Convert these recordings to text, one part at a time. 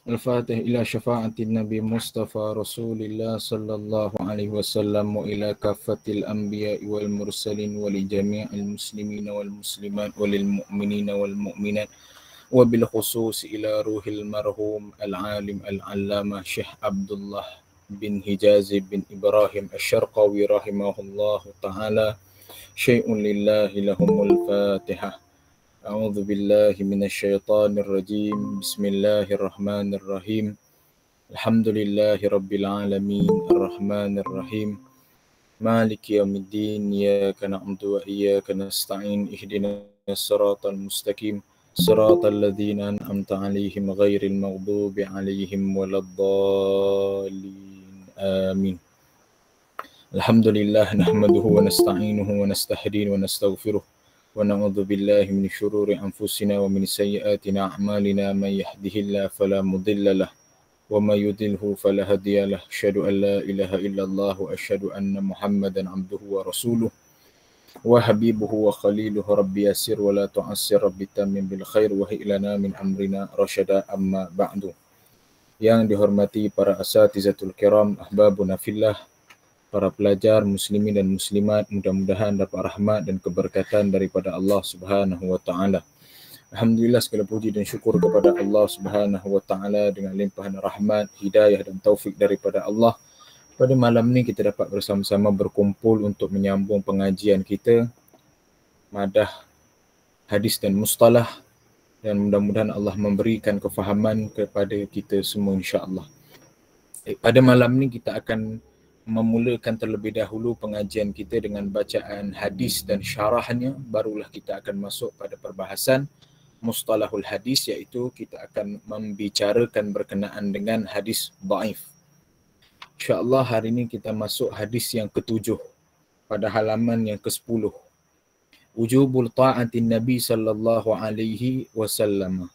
الفاتح إلى شفاعة النبي مصطفى رسول الله صلى الله عليه وسلم وإلى كافة الأنبياء والمرسلين ولجميع المسلمين والمسلمات وللمؤمنين والمؤمنات وبالخصوص إلى روح المرحوم العالم العلامة شيخ عبد الله بن حجاز بن إبراهيم الشرقاوي رحمه الله تعالى. شيء لله لهم الفاتحة. أعوذ بالله من الشيطان الرجيم. بسم الله الرحمن الرحيم. الحمد لله رب العالمين الرحمن الرحيم مالك يوم الدين. إياك نعبد وإياك نستعين. اهدنا الصراط المستقيم صراط الذين أنعمت عليهم غير المغضوب عليهم ولا الضالين. آمين. الحمد لله نحمده ونستعينه ونستهديه ونستغفره ونعوذ بالله من شرور أنفسنا ومن سيئات أعمالنا. من يهده الله فلا مضل له وما يضلله فلا هادي له. أشهد أن لا إله إلا الله وأشهد أن محمدا عبده ورسوله وحبيبه وخليله. ربي يسر ولا تعسر ربي تمم بالخير وهب لنا من أمرنا رشدا. أما بعد. Yang dihormati para asatizatul kiram, ahbabuna fillah, para pelajar muslimin dan muslimat, mudah-mudahan dapat rahmat dan keberkatan daripada Allah Subhanahu wa taala. Alhamdulillah, segala puji dan syukur kepada Allah Subhanahu wa taala dengan limpahan rahmat, hidayah dan taufik daripada Allah. Pada malam ni kita dapat bersama-sama berkumpul untuk menyambung pengajian kita madah hadis dan mustalah, dan mudah-mudahan Allah memberikan kefahaman kepada kita semua insya-Allah. Pada malam ni kita akan memulakan terlebih dahulu pengajian kita dengan bacaan hadis dan syarahnya, barulah kita akan masuk pada perbahasan mustalahul hadis, iaitu kita akan membicarakan berkenaan dengan hadis dhaif. InsyaAllah hari ini kita masuk hadis yang ke-7 pada halaman yang ke-10. Wujubul ta'atin Nabi sallallahu alaihi wasallam.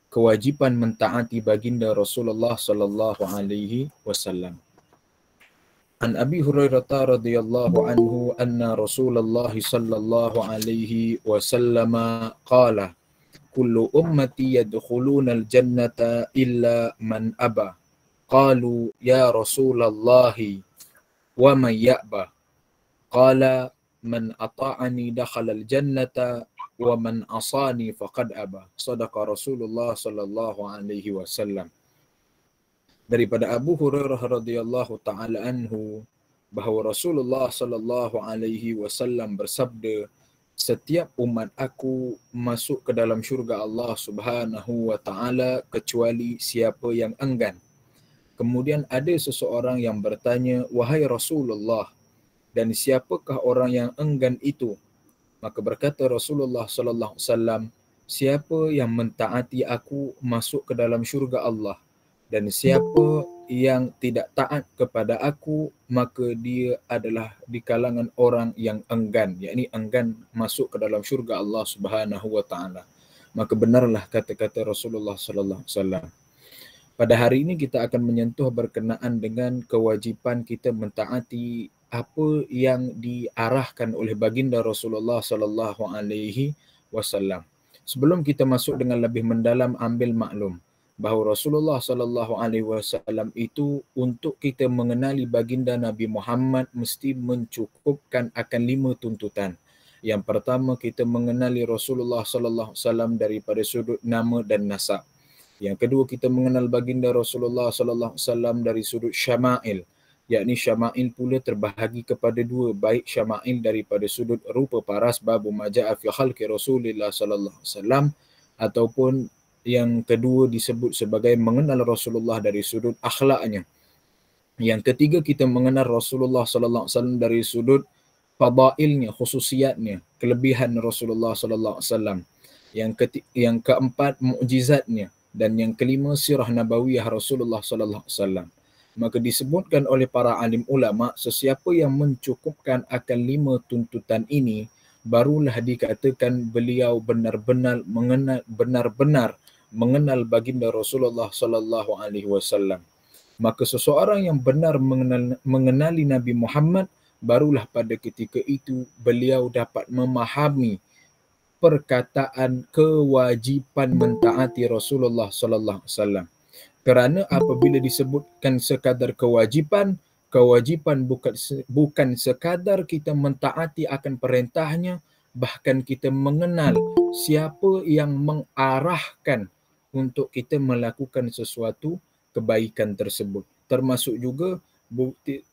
Kewajiban mentaati baginda Rasulullah sallallahu alaihi wasallam. An Abi Hurairah radhiyallahu anhu anna Rasulullah sallallahu alaihi wasallam qala kullu ummati yadkhuluna al-jannata illa man aba. Qalu ya Rasulullah wa man ya'ba? Qala man ata'ani dakhala al-jannata wa man asani faqad aba. Sadaqa Rasulullah sallallahu alaihi wasallam. Daripada Abu Hurairah radhiyallahu taala anhu bahawa Rasulullah sallallahu alaihi wasallam bersabda, setiap umat aku masuk ke dalam syurga Allah Subhanahu wa taala kecuali siapa yang enggan. Kemudian ada seseorang yang bertanya, wahai Rasulullah, dan siapakah orang yang enggan itu? Maka berkata Rasulullah sallallahu alaihi wasallam, siapa yang mentaati aku masuk ke dalam syurga Allah, dan siapa yang tidak taat kepada aku maka dia adalah di kalangan orang yang enggan, yakni enggan masuk ke dalam syurga Allah Subhanahu wa taala. Maka benarlah kata-kata Rasulullah sallallahu alaihi wasallam. Pada hari ini kita akan menyentuh berkenaan dengan kewajipan kita mentaati apa yang diarahkan oleh baginda Rasulullah sallallahu alaihi wasallam. Sebelum kita masuk dengan lebih mendalam, ambil maklum bahawa Rasulullah sallallahu alaihi wasallam itu, untuk kita mengenali baginda Nabi Muhammad mesti mencukupkan akan 5 tuntutan. Yang pertama, kita mengenali Rasulullah sallallahu alaihi wasallam daripada sudut nama dan nasab. Yang kedua, kita mengenal baginda Rasulullah sallallahu alaihi wasallam dari sudut syama'il, yakni syama'il pula terbahagi kepada 2, baik syama'il daripada sudut rupa paras babu maja'a fi khalqi Rasulillah sallallahu alaihi wasallam, ataupun yang kedua disebut sebagai mengenal Rasulullah dari sudut akhlaknya. Yang ketiga, kita mengenal Rasulullah sallallahu alaihi wasallam dari sudut fadailnya, khususiatnya, kelebihan Rasulullah sallallahu alaihi wasallam. Yang keempat, mukjizatnya, dan yang kelima, sirah nabawiyah Rasulullah sallallahu alaihi wasallam. Maka disebutkan oleh para alim ulama, sesiapa yang mencukupkan akan 5 tuntutan ini, barulah dikatakan beliau benar-benar mengenal baginda Rasulullah sallallahu alaihi wasallam. Maka seseorang yang benar mengenali Nabi Muhammad, barulah pada ketika itu beliau dapat memahami perkataan kewajipan mentaati Rasulullah sallallahu alaihi wasallam. Kerana apabila disebutkan sekadar kewajipan, kewajipan bukan sekadar kita mentaati akan perintahnya, bahkan kita mengenal siapa yang mengarahkan untuk kita melakukan sesuatu kebaikan tersebut. Termasuk juga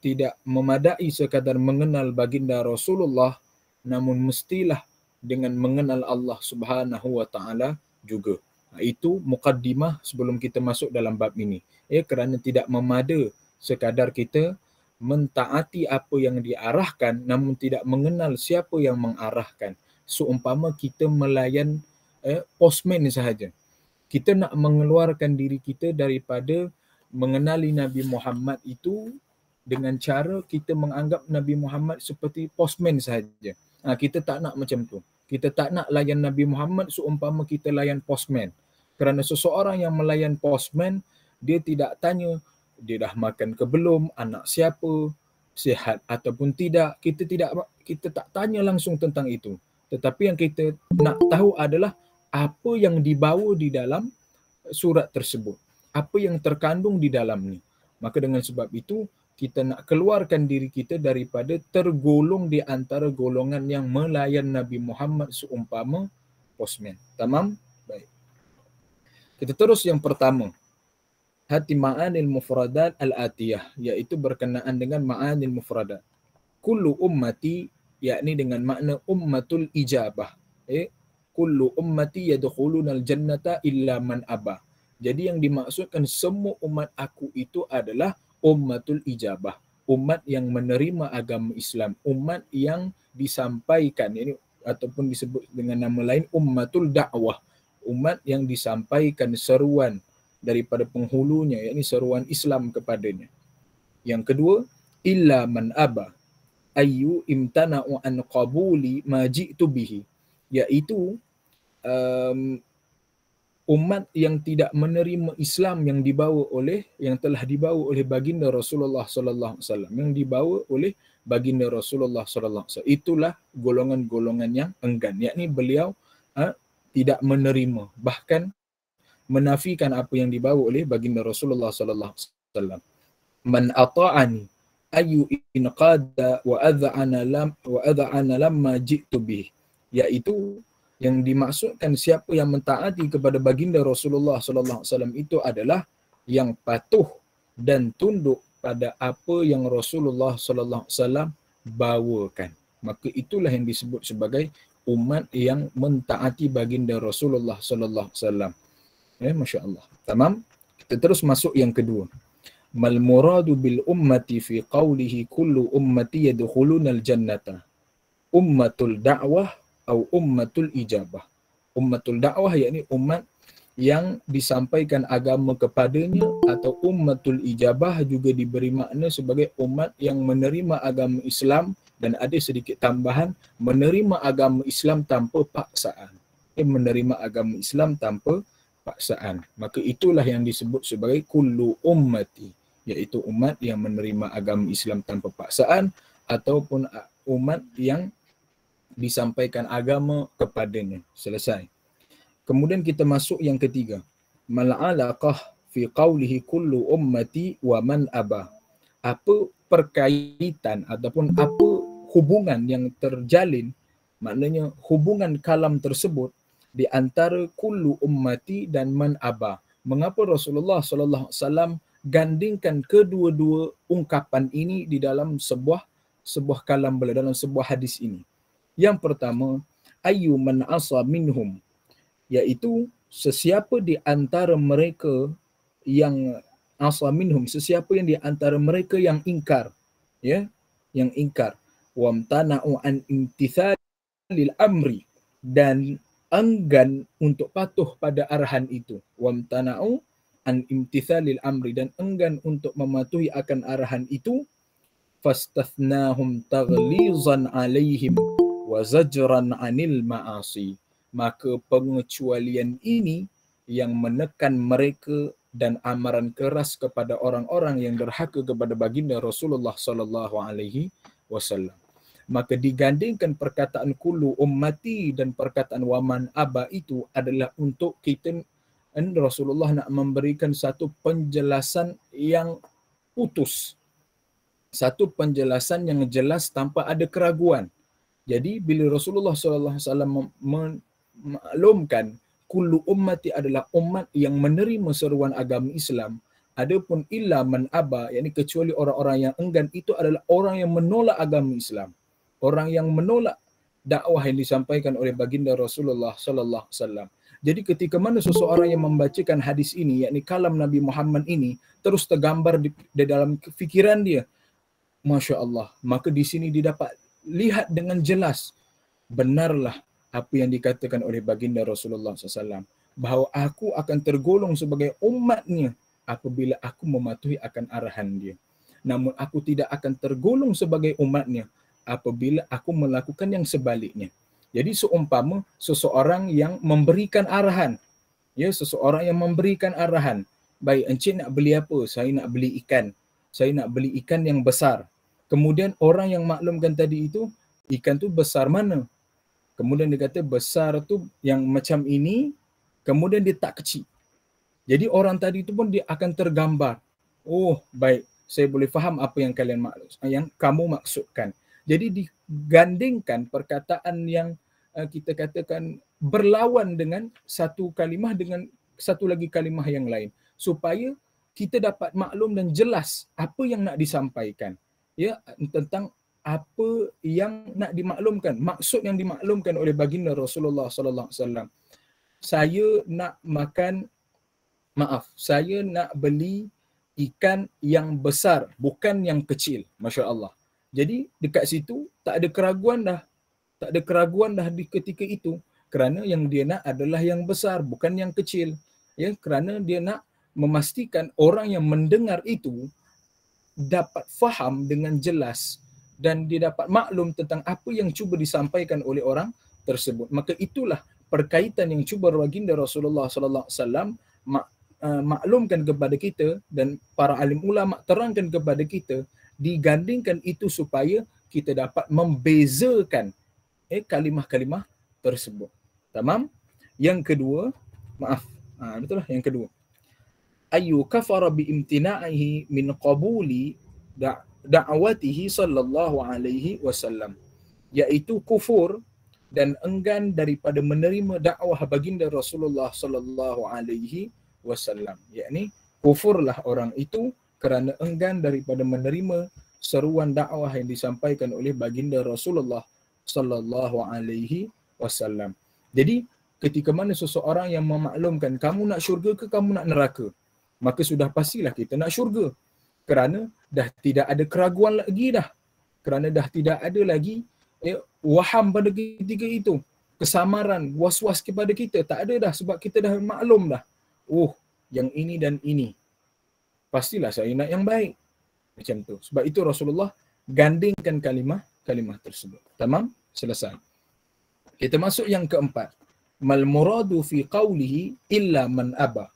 tidak memadai sekadar mengenal baginda Rasulullah, namun mestilah dengan mengenal Allah Subhanahu wa taala juga. Itu mukaddimah sebelum kita masuk dalam bab ini. Kerana tidak memada sekadar kita mentaati apa yang diarahkan namun tidak mengenal siapa yang mengarahkan. Seumpama kita melayan postman sahaja. Kita nak mengeluarkan diri kita daripada mengenali Nabi Muhammad itu dengan cara kita menganggap Nabi Muhammad seperti postman sahaja. Kita tak nak macam tu. Kita tak nak layan Nabi Muhammad seumpama kita layan postman. Kerana seseorang yang melayan postman, dia tidak tanya dia dah makan ke belum, anak siapa, sihat ataupun tidak. Kita tak tanya langsung tentang itu. Tetapi yang kita nak tahu adalah apa yang dibawa di dalam surat tersebut. Apa yang terkandung di dalam ni. Maka dengan sebab itu, kita nak keluarkan diri kita daripada tergolong di antara golongan yang melayan Nabi Muhammad seumpama postman. Tamam? Baik. Kita terus yang pertama. Hati ma'anil mufradat al-atiyah, iaitu berkenaan dengan ma'anil mufradat. Kullu ummati, yakni dengan makna ummatul ijabah. Kullu ummati yadkhulunal jannata illa man aba. Jadi yang dimaksudkan semua umat aku itu adalah ummatul ijabah, umat yang menerima agama Islam, umat yang disampaikan ini ataupun disebut dengan nama lain ummatul da'wah, umat yang disampaikan seruan daripada penghulunya, yakni seruan Islam kepadanya. Yang kedua, illa man aba ayu imtana'u an qabuli ma ji'tu bihi, iaitu umat yang tidak menerima Islam yang telah dibawa oleh baginda Rasulullah sallallahu alaihi wasallam, yang dibawa oleh baginda Rasulullah sallallahu alaihi wasallam. Itulah golongan-golongan yang enggan, yakni beliau tidak menerima, bahkan menafikan apa yang dibawa oleh baginda Rasulullah sallallahu alaihi wasallam. Man ata'ani ayu inqada wa adha'ana lamma ji'tu bih, iaitu yang dimaksudkan siapa yang mentaati kepada baginda Rasulullah sallallahu alaihi wasallam itu adalah yang patuh dan tunduk pada apa yang Rasulullah sallallahu alaihi wasallam bawakan. Maka itulah yang disebut sebagai umat yang mentaati baginda Rasulullah sallallahu alaihi wasallam. Masya-Allah. Tamam? Kita terus masuk yang kedua. Mal muradu bil ummati fi qawlihi kullu ummati yadkhulunal jannata. Ummatul da'wah atau ummatul ijabah. Ummatul dakwah yakni umat yang disampaikan agama kepadanya, atau ummatul ijabah juga diberi makna sebagai umat yang menerima agama Islam dan ada sedikit tambahan menerima agama Islam tanpa paksaan. Menerima agama Islam tanpa paksaan. Maka itulah yang disebut sebagai kullu ummati, iaitu umat yang menerima agama Islam tanpa paksaan ataupun umat yang disampaikan agama kepadanya. Selesai. Kemudian kita masuk yang ketiga. Mal alaqah fi qawlihi kullu ummati wa man aba. Apa perkaitan ataupun apa hubungan yang terjalin, maknanya hubungan kalam tersebut di antara kullu ummati dan man aba. Mengapa Rasulullah sallallahu alaihi wasallam gandingkan kedua-dua ungkapan ini di dalam sebuah kalam beliau, dalam sebuah hadis ini? Yang pertama, ayyu man asa minhum, iaitu sesiapa di antara mereka yang asa minhum, sesiapa yang di antara mereka yang ingkar, yang ingkar, wamtana'u an imtithalil amri, dan enggan untuk patuh pada arahan itu. Wamtana'u an imtithalil amri, dan enggan untuk mematuhi akan arahan itu. Fastathnahum taghlizan alaihim wa zajran anil ma'asi. Maka pengecualian ini yang menekan mereka dan amaran keras kepada orang-orang yang derhaka kepada baginda Rasulullah sallallahu alaihi wasallam. Maka digandingkan perkataan kullu ummati dan perkataan waman aba itu adalah untuk kita Rasulullah nak memberikan satu penjelasan yang putus. Satu penjelasan yang jelas tanpa ada keraguan. Jadi bila Rasulullah SAW memaklumkan kullu ummati adalah umat yang menerima seruan agama Islam, adapun illa man aba, yakni kecuali orang-orang yang enggan, itu adalah orang yang menolak agama Islam. Orang yang menolak dakwah yang disampaikan oleh baginda Rasulullah sallallahu alaihi wasallam. Jadi ketika mana seseorang yang membacakan hadis ini, yakni kalam Nabi Muhammad ini, terus tergambar di dalam fikiran dia, Masya Allah, maka di sini dia dapat lihat dengan jelas, benarlah apa yang dikatakan oleh baginda Rasulullah SAW, bahawa aku akan tergolong sebagai umatnya apabila aku mematuhi akan arahan dia. Namun aku tidak akan tergolong sebagai umatnya apabila aku melakukan yang sebaliknya. Jadi seumpama seseorang yang memberikan arahan, ya, seseorang yang memberikan arahan, baik encik nak beli apa? Saya nak beli ikan. Saya nak beli ikan yang besar. Kemudian orang yang maklumkan tadi itu, ikan tu besar mana? Kemudian dia kata besar tu yang macam ini, kemudian dia tak kecil. Jadi orang tadi itu pun dia akan tergambar. Oh, baik, saya boleh faham apa yang kamu maksudkan. Jadi digandingkan perkataan yang kita katakan berlawan dengan satu kalimah dengan satu lagi kalimah yang lain, supaya kita dapat maklum dan jelas apa yang nak disampaikan, ya, tentang apa yang nak dimaklumkan, maksud yang dimaklumkan oleh baginda Rasulullah sallallahu alaihi wasallam. Saya nak makan, saya nak beli ikan yang besar, bukan yang kecil. Masya Allah. Jadi dekat situ tak ada keraguan dah di ketika itu, kerana yang dia nak adalah yang besar, bukan yang kecil. Ya, kerana dia nak memastikan orang yang mendengar itu dapat faham dengan jelas dan dia dapat maklum tentang apa yang cuba disampaikan oleh orang tersebut. Maka itulah perkaitan yang cuba baginda Rasulullah sallallahu alaihi wasallam maklumkan kepada kita dan para alim ulama terangkan kepada kita, digandingkan itu supaya kita dapat membezakan kalimah-kalimah tersebut. Tamam? Yang kedua, betul lah yang kedua. Ayu kafara bi imtina'ihi min qabuli da'watihi sallallahu alaihi wasallam, iaitu kufur dan enggan daripada menerima dakwah baginda Rasulullah sallallahu alaihi wasallam. Yakni kufurlah orang itu kerana enggan daripada menerima seruan dakwah yang disampaikan oleh baginda Rasulullah sallallahu alaihi wasallam. Jadi ketika mana seseorang yang memaklumkan kamu nak syurga ke kamu nak neraka, maka sudah pastilah kita nak syurga, kerana dah tidak ada keraguan lagi dah. Kerana dah tidak ada lagi waham pada ketika itu, kesamaran, was-was kepada kita tak ada dah, sebab kita dah maklum dah. Oh, yang ini dan ini, pastilah saya nak yang baik. Macam tu. Sebab itu Rasulullah gandingkan kalimah tersebut. Tamam? Selesai. Kita masuk yang keempat. Mal muradu fi qawlihi illa man aba.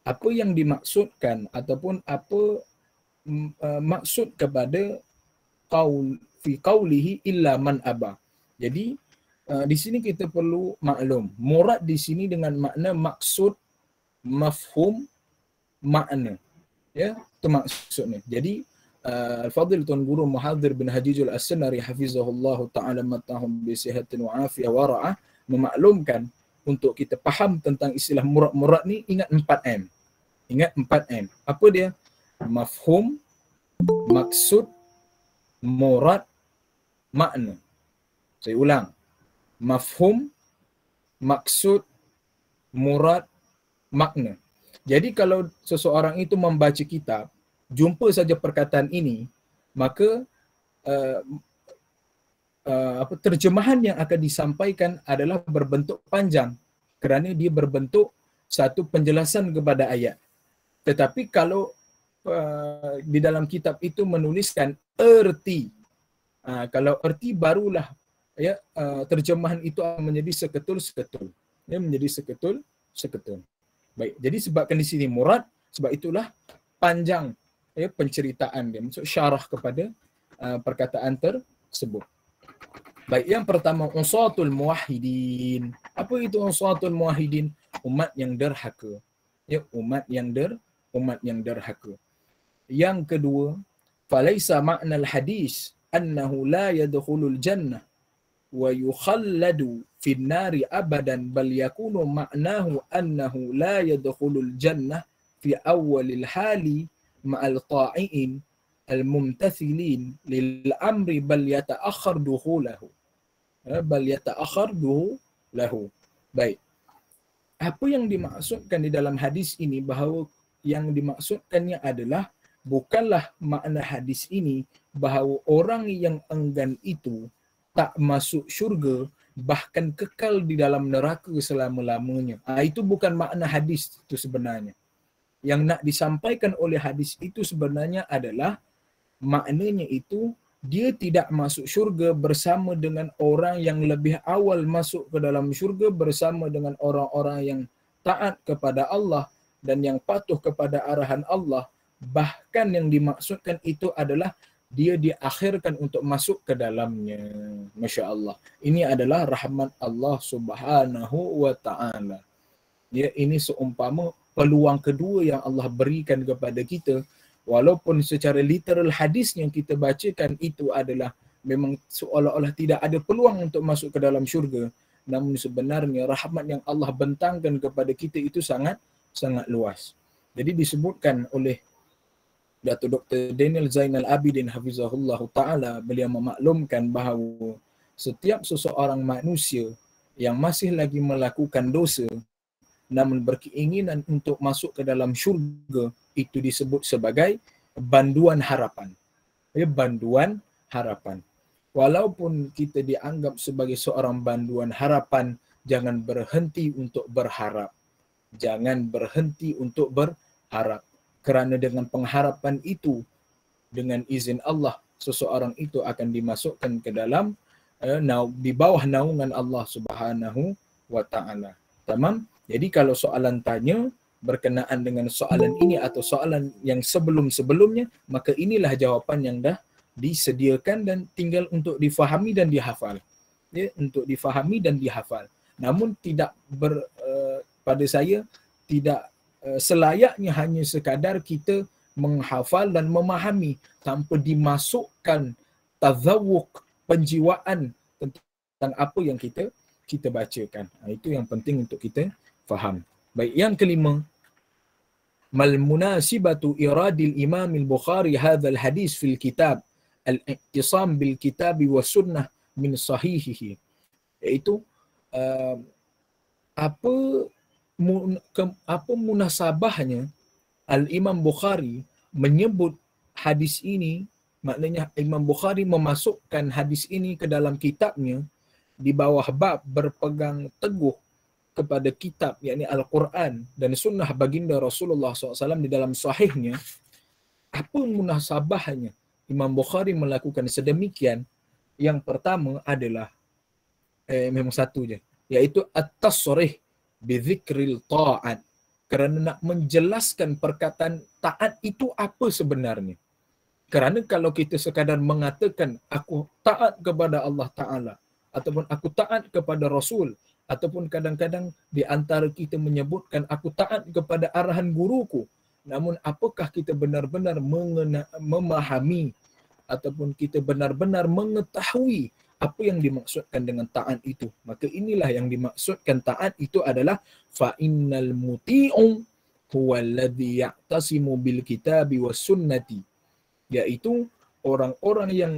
Apa yang dimaksudkan ataupun apa maksud kepada qaul fi qawlihi illa man aba. Jadi di sini kita perlu maklum, murad di sini dengan makna maksud, mafhum, makna. Ya, itu maksudnya. Jadi Al-Fadhil Tuan Guru Muhadhir bin Hajijul As-Sanari hafizahullah ta'ala matahum bi sihatin wa afiyah wa ra'ah memaklumkan untuk kita faham tentang istilah murad ni, ingat 4M. Ingat 4M. Apa dia? Mafhum, maksud, murad, makna. Saya ulang. Mafhum, maksud, murad, makna. Jadi kalau seseorang itu membaca kitab, jumpa saja perkataan ini, maka terjemahan yang akan disampaikan adalah berbentuk panjang kerana dia berbentuk satu penjelasan kepada ayat. Tetapi kalau di dalam kitab itu menuliskan erti, kalau erti barulah terjemahan itu akan menjadi seketul-seketul. Ya, menjadi seketul-seketul. Baik, jadi sebabkan di sini murad, sebab itulah panjang penceritaan dia, maksud syarah kepada perkataan tersebut. Baik, yang pertama usatul muwahhidin. Apa itu usatul muwahhidin? Umat yang derhaka. Ya, umat yang derhaka. Yang kedua, falaisa ma'nal hadis annahu la yadkhulul jannah wa yukhalladu fin nari abadan bal yakunu ma'nahu annahu la yadkhulul jannah fi awwalil hali ma'al ta'iin al-mumtathilin lil amri bal yata'akhkhar dukhulahu. Bal yata'akhkhar dukhulahu. Baik. Apa yang dimaksudkan di dalam hadis ini, bahawa yang dimaksudkannya adalah bukanlah makna hadis ini bahawa orang yang enggan itu tak masuk syurga, bahkan kekal di dalam neraka selama-lamanya. Itu bukan makna hadis itu sebenarnya. Yang nak disampaikan oleh hadis itu sebenarnya adalah maknanya itu dia tidak masuk syurga bersama dengan orang yang lebih awal masuk ke dalam syurga, bersama dengan orang-orang yang taat kepada Allah dan yang patuh kepada arahan Allah. Bahkan yang dimaksudkan itu adalah dia diakhirkan untuk masuk ke dalamnya. Masya Allah. Ini adalah rahmat Allah Subhanahu wa ta'ala. Ya, ini seumpama peluang kedua yang Allah berikan kepada kita. Walaupun secara literal hadis yang kita bacakan itu adalah memang seolah-olah tidak ada peluang untuk masuk ke dalam syurga, namun sebenarnya rahmat yang Allah bentangkan kepada kita itu sangat luas. Jadi disebutkan oleh Datuk Dr. Daniel Zainal Abidin Hafizahullah Ta'ala, beliau memaklumkan bahawa setiap seseorang manusia yang masih lagi melakukan dosa namun berkeinginan untuk masuk ke dalam syurga, itu disebut sebagai banduan harapan. Ya, banduan harapan. Walaupun kita dianggap sebagai seorang banduan harapan, jangan berhenti untuk berharap. Jangan berhenti untuk berharap. Kerana dengan pengharapan itu, dengan izin Allah, seseorang itu akan dimasukkan ke dalam di bawah naungan Allah Subhanahu wa ta'ala. Tamam? Jadi kalau soalan tanya berkenaan dengan soalan ini atau soalan yang sebelum-sebelumnya, maka inilah jawapan yang dah disediakan dan tinggal untuk difahami dan dihafal. Ya, untuk difahami dan dihafal. Namun tidak pada saya tidak selayaknya hanya sekadar kita menghafal dan memahami tanpa dimasukkan tazawuk, penjiwaan tentang apa yang kita bacakan. Itu yang penting untuk kita faham. Baik, yang kelima, mal munasibatu iradil Imam al-Bukhari hadzal hadis fil kitab al-i'tisam bil kitab wa sunnah min sahihihi. Iaitu apa munasabahnya Al-Imam Bukhari menyebut hadis ini, maknanya Imam Bukhari memasukkan hadis ini ke dalam kitabnya di bawah bab berpegang teguh kepada kitab, yakni Al-Quran dan sunnah baginda Rasulullah SAW di dalam sahihnya. Apa munasabahnya Imam Bukhari melakukan sedemikian? Yang pertama adalah memang satu je, iaitu at-tasrih bi dzikril ta'at, kerana nak menjelaskan perkataan taat itu apa sebenarnya. Kerana kalau kita sekadar mengatakan aku taat kepada Allah Ta'ala ataupun aku taat kepada Rasul, ataupun kadang-kadang di antara kita menyebutkan aku taat kepada arahan guruku, namun apakah kita benar-benar memahami ataupun kita benar-benar mengetahui apa yang dimaksudkan dengan taat itu? Maka inilah yang dimaksudkan taat itu adalah fa innal muti'u huwa alladhi ya'tasimu bil kitabi was sunnati, iaitu orang-orang yang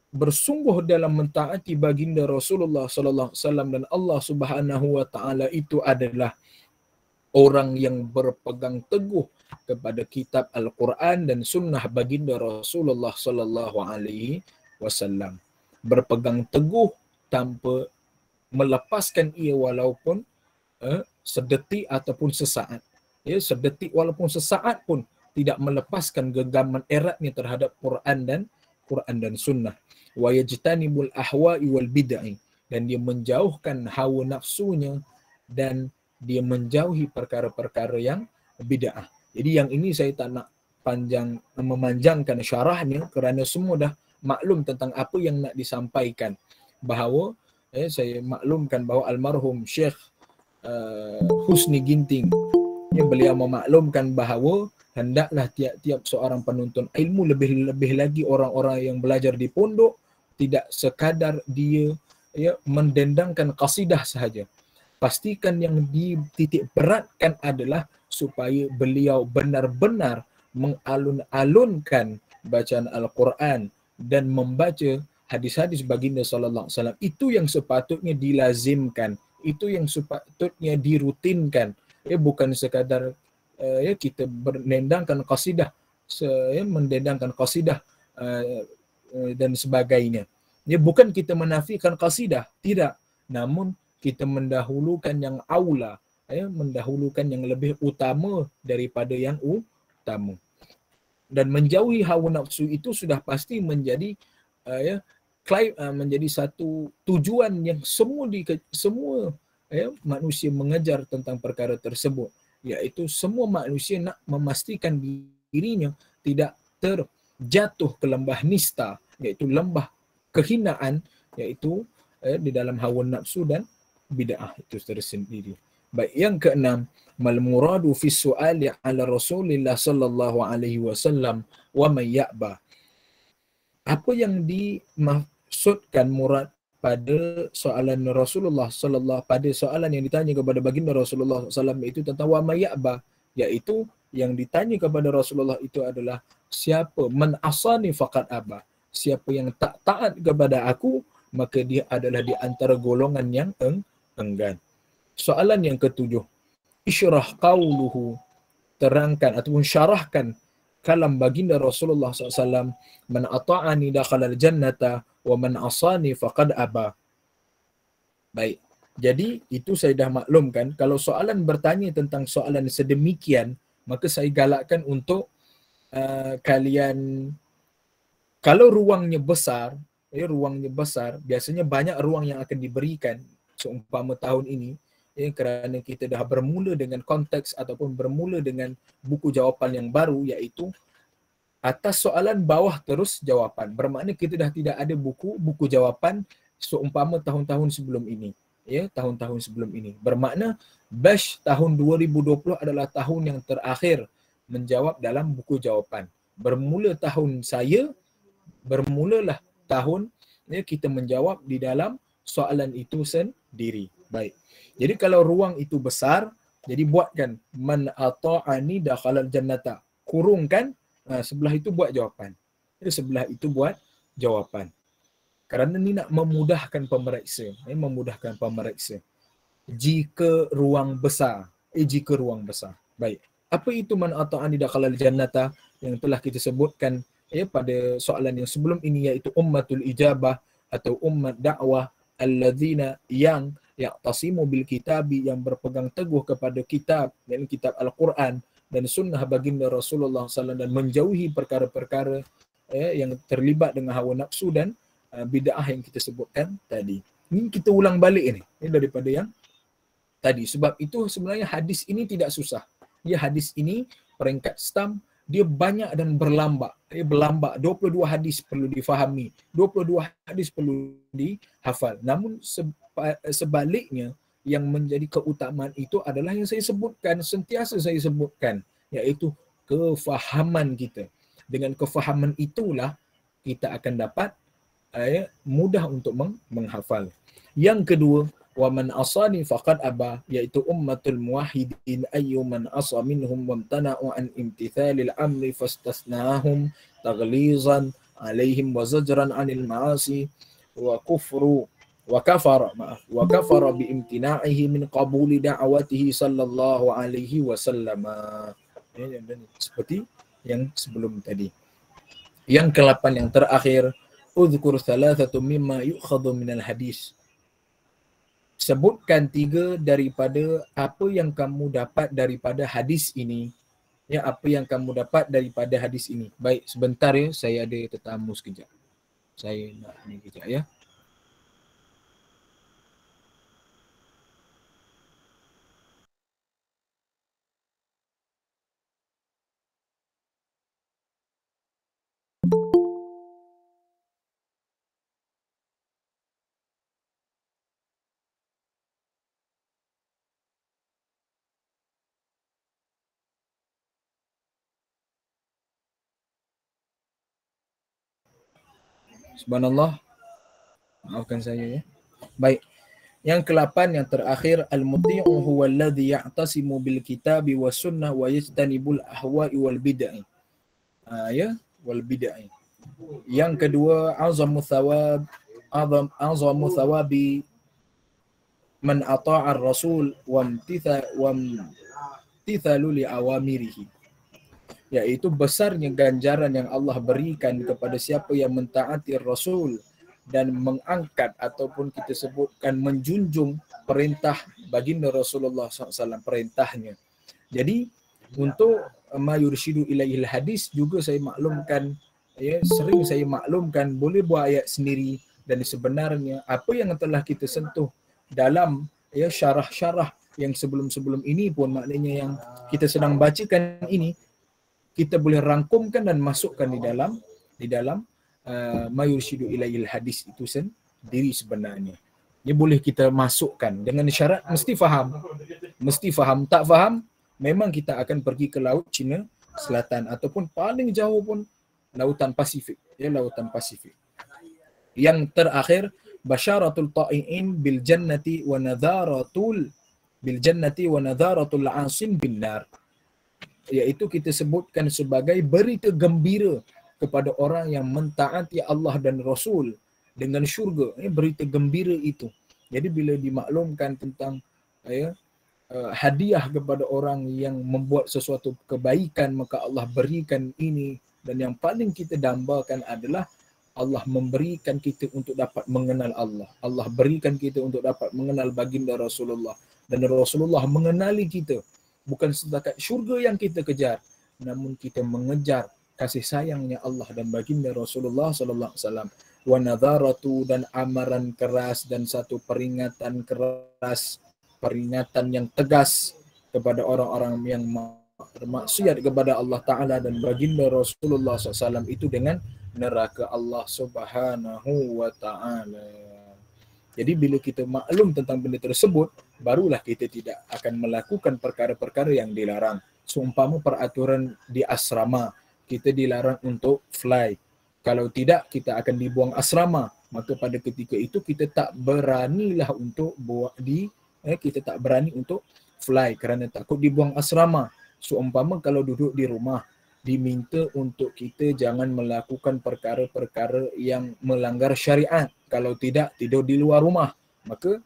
bersungguh dalam mentaati baginda Rasulullah sallallahu alaihi wasallam dan Allah Subhanahu wa taala itu adalah orang yang berpegang teguh kepada kitab Al-Quran dan sunnah baginda Rasulullah sallallahu alaihi wasallam. Berpegang teguh tanpa melepaskan ia walaupun sedetik ataupun sesaat. Ya, sedetik walaupun sesaat pun tidak melepaskan genggaman eratnya terhadap Quran dan sunnah. Wa yajtanibul ahwa'i wal bid'ah, dan dia menjauhkan hawa nafsunya dan dia menjauhi perkara-perkara yang bid'ah. Jadi yang ini saya tak nak memanjangkan syarahnya kerana semua dah maklum tentang apa yang nak disampaikan. Bahawa saya maklumkan bahawa almarhum Syekh Husni Ginting, beliau memaklumkan bahawa hendaklah tiap-tiap seorang penuntut ilmu, lebih-lebih lagi orang-orang yang belajar di pondok, tidak sekadar dia mendendangkan qasidah sahaja. Pastikan yang dititik beratkan adalah supaya beliau benar-benar mengalun-alunkan bacaan Al-Quran dan membaca hadis-hadis baginda sallallahu alaihi wasallam. Itu yang sepatutnya dilazimkan, itu yang sepatutnya dirutinkan. Bukan sekadar kita mendendangkan qasidah, mendendangkan qasidah dan sebagainya. Bukan kita menafikan qasidah, tidak. Namun kita mendahulukan yang aula, mendahulukan yang lebih utama daripada yang utama. Dan menjauhi hawa nafsu itu sudah pasti menjadi menjadi satu tujuan yang semua manusia mengejar tentang perkara tersebut, iaitu semua manusia nak memastikan dirinya tidak terjatuh ke lembah nista, iaitu lembah kehinaan, iaitu di dalam hawa nafsu dan bid'ah itu tersendiri. Baik, yang keenam, mal muradu fi su'ali ala Rasulillah sallallahu alaihi wasallam wa may ya'ba. Apa yang dimaksudkan murad pada soalan Rasulullah sallallahu, pada soalan yang ditanya kepada baginda Rasulullah sallallahu alaihi wasallam itu tentang wa may ya'ba, iaitu yang ditanya kepada Rasulullah itu adalah siapa man asani faqad aba, siapa yang tak taat kepada aku maka dia adalah di antara golongan yang enggan. Soalan yang ketujuh, isyrah qauluhu, terangkan ataupun syarahkan kalam baginda Rasulullah SAW, man ata'ani dakhalal jannata wa man asani faqad aba. Baik, jadi itu saya dah maklumkan, kalau soalan bertanya tentang soalan sedemikian, maka saya galakkan untuk kalian, kalau ruangnya besar, biasanya banyak ruang yang akan diberikan seumpama tahun ini, kerana kita dah bermula dengan konteks ataupun bermula dengan buku jawapan yang baru, iaitu atas soalan bawah terus jawapan. Bermakna kita dah tidak ada buku jawapan seumpama tahun-tahun sebelum ini. Tahun-tahun sebelum ini. Bermakna batch tahun 2020 adalah tahun yang terakhir menjawab dalam buku jawapan. Bermulalah tahun kita menjawab di dalam soalan itu sendiri. Baik. Jadi kalau ruang itu besar, jadi buatkan man ata'ani dakhalal jannata. Kurungkan, sebelah itu buat jawapan. Sebelah itu buat jawapan. Kerana ni nak memudahkan pemeriksa. Jika ruang besar. Baik. Apa itu man ata'ani dakhalal jannata yang telah kita sebutkan pada soalan yang sebelum ini, iaitu ummatul ijabah atau ummat dakwah alladzina yang ya'tasimu bil kitabi, yang berpegang teguh kepada kitab, dan kitab Al-Quran dan sunnah baginda Rasulullah SAW, dan menjauhi perkara-perkara yang terlibat dengan hawa nafsu dan bid'ah yang kita sebutkan tadi. Ini kita ulang balik ini daripada yang tadi. Sebab itu sebenarnya hadis ini tidak susah. Hadis ini peringkat stam, dia banyak dan berlambak. 22 hadis perlu difahami, 22 hadis perlu dihafal. Namun sebaliknya, yang menjadi keutamaan itu adalah yang saya sebutkan, sentiasa saya sebutkan, iaitu kefahaman kita. Dengan kefahaman itulah kita akan dapat mudah untuk menghafal. Yang kedua, wa man asani faqad aba, iaitu ummatul muwahhidin ayyuman asa minhum wamtana'u an imtithalil amri fastasnahum taghlizan alaihim wa zajran anil ma'asi wa kafara bi imtina'ihi min qabuli da'watihi sallallahu alaihi wasallam. Seperti yang sebelum tadi. Yang ke-8 yang terakhir, udhkur thalathatu mimma yu'khadhu minal hadis. Sebutkan 3 daripada apa yang kamu dapat daripada hadis ini. Apa yang kamu dapat daripada hadis ini. Baik, sebentar saya ada tetamu sekejap. Saya nak ni kejap Subhanallah. Maafkan saya ya. Baik. Yang ke-8 yang terakhir, al-muti'u huwa alladhi ya'tasimu bil kitabi was sunnah wa yajtanibul ahwa'i wal bid'ah. Ya, wal bid'ah. Yang kedua, azamu thawabi man ata'a ar-rasul wa imtithalu li awamirihi. Yaitu besarnya ganjaran yang Allah berikan kepada siapa yang mentaati Rasul dan mengangkat ataupun kita sebutkan menjunjung perintah baginda Rasulullah SAW, perintahnya. Jadi untuk ma yurshidu ilaihil hadis juga saya maklumkan, ya, sering saya maklumkan, boleh buat ayat sendiri, dan sebenarnya apa yang telah kita sentuh dalam ya syarah-syarah yang sebelum-sebelum ini pun, maknanya yang kita sedang bacakan ini, kita boleh rangkumkan dan masukkan di dalam ma yurshidu ilaihil hadis itu sendiri sebenarnya. Ini boleh kita masukkan dengan syarat mesti faham. Mesti faham. Tak faham, memang kita akan pergi ke laut Cina Selatan ataupun paling jauh pun lautan Pasifik, ya, lautan Pasifik. Yang terakhir, basyaratul ta'iin bil jannati wa nadharatul asin bin nar. Iaitu kita sebutkan sebagai berita gembira kepada orang yang mentaati Allah dan Rasul dengan syurga. Berita gembira itu. Jadi bila dimaklumkan tentang hadiah kepada orang yang membuat sesuatu kebaikan, maka Allah berikan ini. Dan yang paling kita dambakan adalah Allah memberikan kita untuk dapat mengenal Allah. Allah berikan kita untuk dapat mengenal baginda Rasulullah. Dan Rasulullah mengenali kita. Bukan setakat syurga yang kita kejar, namun kita mengejar kasih sayangnya Allah dan baginda Rasulullah sallallahu alaihi wasallam. Wa nadharatu, dan amaran keras dan satu peringatan keras, peringatan yang tegas kepada orang-orang yang bermaksiat kepada Allah Ta'ala dan baginda Rasulullah SAW itu dengan neraka Allah Subhanahu wa Ta'ala. Jadi bila kita maklum tentang benda tersebut, barulah kita tidak akan melakukan perkara-perkara yang dilarang. Seumpama peraturan di asrama, kita dilarang untuk fly. Kalau tidak, kita akan dibuang asrama. Maka pada ketika itu kita tak beranilah untuk kita tak berani untuk fly kerana takut dibuang asrama. Seumpama kalau duduk di rumah, diminta untuk kita jangan melakukan perkara-perkara yang melanggar syariat. Kalau tidak, tidur di luar rumah. Maka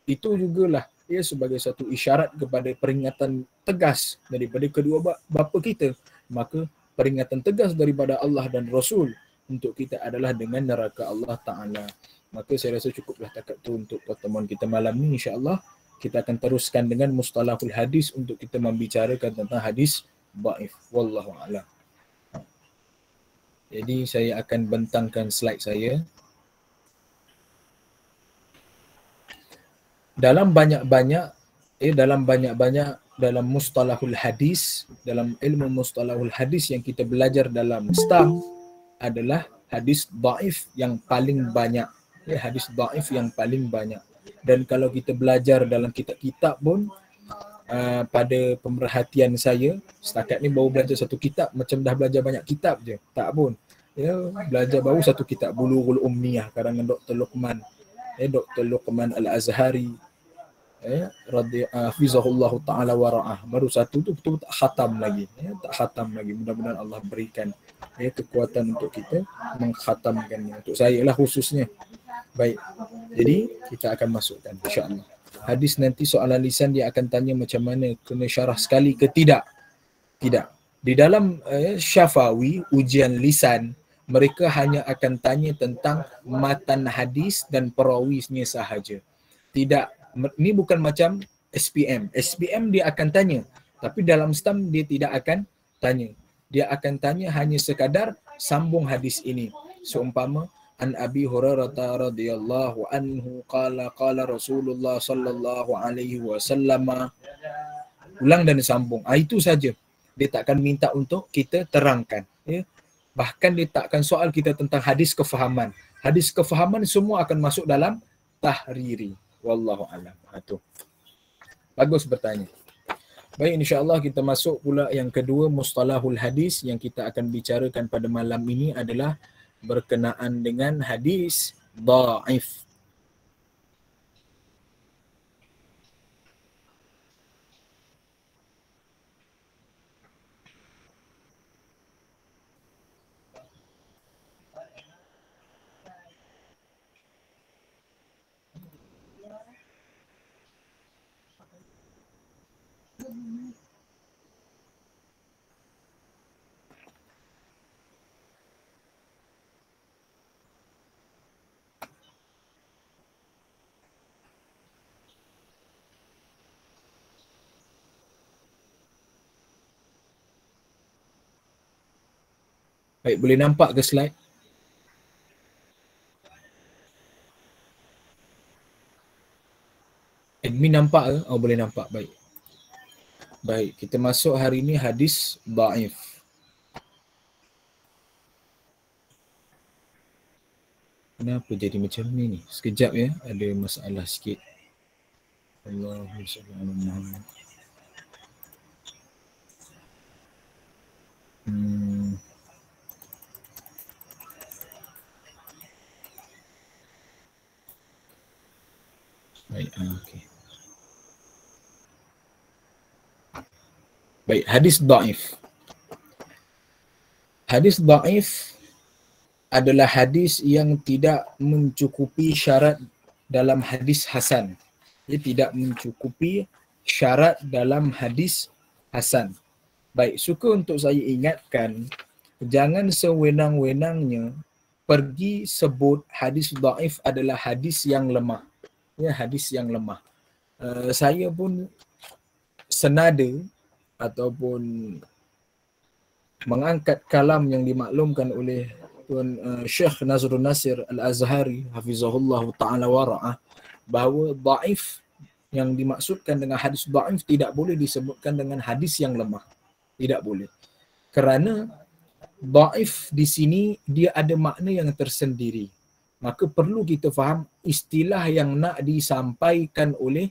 itu jugalah ya sebagai satu isyarat kepada peringatan tegas daripada kedua bapa kita. Maka peringatan tegas daripada Allah dan Rasul untuk kita adalah dengan neraka Allah Ta'ala. Maka saya rasa cukuplah takat tu untuk pertemuan kita malam ni. InsyaAllah kita akan teruskan dengan mustalahul hadis untuk kita membicarakan tentang hadis dhaif. Wallahu a'lam. Jadi saya akan bentangkan slide saya. Dalam mustalahul hadis, dalam ilmu mustalahul hadis yang kita belajar dalam staff adalah hadis dhaif yang paling banyak. Hadis dhaif yang paling banyak. Dan kalau kita belajar dalam kitab-kitab pun, pada pemerhatian saya, setakat ni baru belajar satu kitab, macam dah belajar banyak kitab je. Tak pun. Belajar baru satu kitab, Bulughul Ummiyah, karangan Dr. Luqman. Dr. Luqman Al-Azhari. Hafizahullahu ta'ala wa ra'ah. Baru satu tu betul tak khatam lagi. Tak khatam lagi. Mudah-mudahan Allah berikan kekuatan untuk kita mengkhatamkannya. Untuk saya lah khususnya. Baik. Jadi kita akan masukkan insya-Allah. Hadis nanti soalan lisan dia akan tanya macam mana, kena syarah sekali ke tidak? Tidak. Di dalam Syafawi, ujian lisan, mereka hanya akan tanya tentang matan hadis dan perawisnya sahaja. Tidak. Ini bukan macam SPM. SPM dia akan tanya, tapi dalam STAM dia tidak akan tanya. Dia akan tanya hanya sekadar sambung hadis ini. Seumpama an Abi Hurairah radhiyallahu anhu qala Rasulullah sallallahu alaihi wasallam, ulang dan sambung. Itu saja. Dia takkan minta untuk kita terangkan, ya. Bahkan dia takkan soal kita tentang hadis kefahaman. Hadis kefahaman semua akan masuk dalam tahriri. Wallahu a'lam. Itu. Bagus bertanya. Baik, insya-Allah kita masuk pula yang kedua, mustalahul hadis yang kita akan bicarakan pada malam ini adalah berkenaan dengan hadis dhaif. Baik, boleh nampak ke slide? Admin nampak ke? Oh, boleh nampak. Baik. Baik, kita masuk hari ini hadis dhaif. Kenapa jadi macam ni? Sekejap ya, ada masalah sikit. Allahu subhanahu. Baik, okey. Baik, hadis dhaif. Hadis dhaif adalah hadis yang tidak mencukupi syarat dalam hadis hasan. Dia tidak mencukupi syarat dalam hadis hasan. Baik, suka untuk saya ingatkan, jangan sewenang-wenangnya pergi sebut hadis dhaif adalah hadis yang lemah. Ya, hadis yang lemah. Saya pun senada ataupun mengangkat kalam yang dimaklumkan oleh Tuan Syekh Nazrul Nasir Al-Azhari hafizahullah ta'ala wara'ah, bahawa dhaif yang dimaksudkan dengan hadis dhaif tidak boleh disebutkan dengan hadis yang lemah. Tidak boleh. Kerana dhaif di sini dia ada makna yang tersendiri. Maka perlu kita faham istilah yang nak disampaikan oleh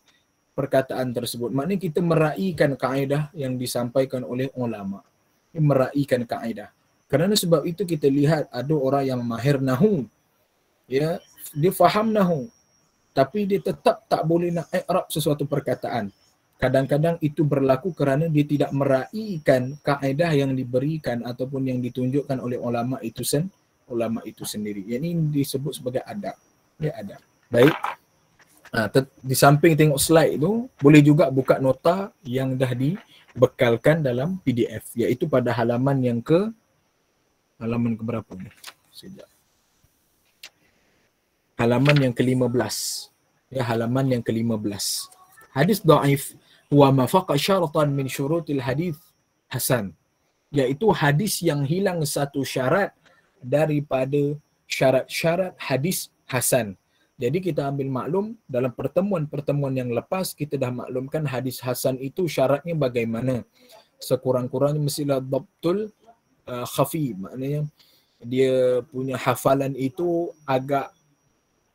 perkataan tersebut. Maknanya kita meraihkan kaedah yang disampaikan oleh ulama. Meraihkan kaedah. Kerana sebab itu kita lihat ada orang yang mahir nahu. Ya, dia faham nahu. Tapi dia tetap tak boleh nak i'rab sesuatu perkataan. Kadang-kadang itu berlaku kerana dia tidak meraihkan kaedah yang diberikan ataupun yang ditunjukkan oleh ulama itu sendiri. Yang ini disebut sebagai adab. Ya, adab. Baik. Di samping tengok slide itu, boleh juga buka nota yang dah dibekalkan dalam PDF, iaitu pada halaman yang halaman ke berapa ni? Sekejap. Halaman yang ke-15. Ya, halaman yang ke-15. Hadis dhaif huwa ma faqa syaratan min syurutil hadis hasan. Iaitu hadis yang hilang satu syarat daripada syarat-syarat hadis hasan. Jadi kita ambil maklum dalam pertemuan-pertemuan yang lepas kita dah maklumkan hadis hasan itu syaratnya bagaimana. Sekurang-kurangnya mestilah dhabtul khafi, maknanya dia punya hafalan itu agak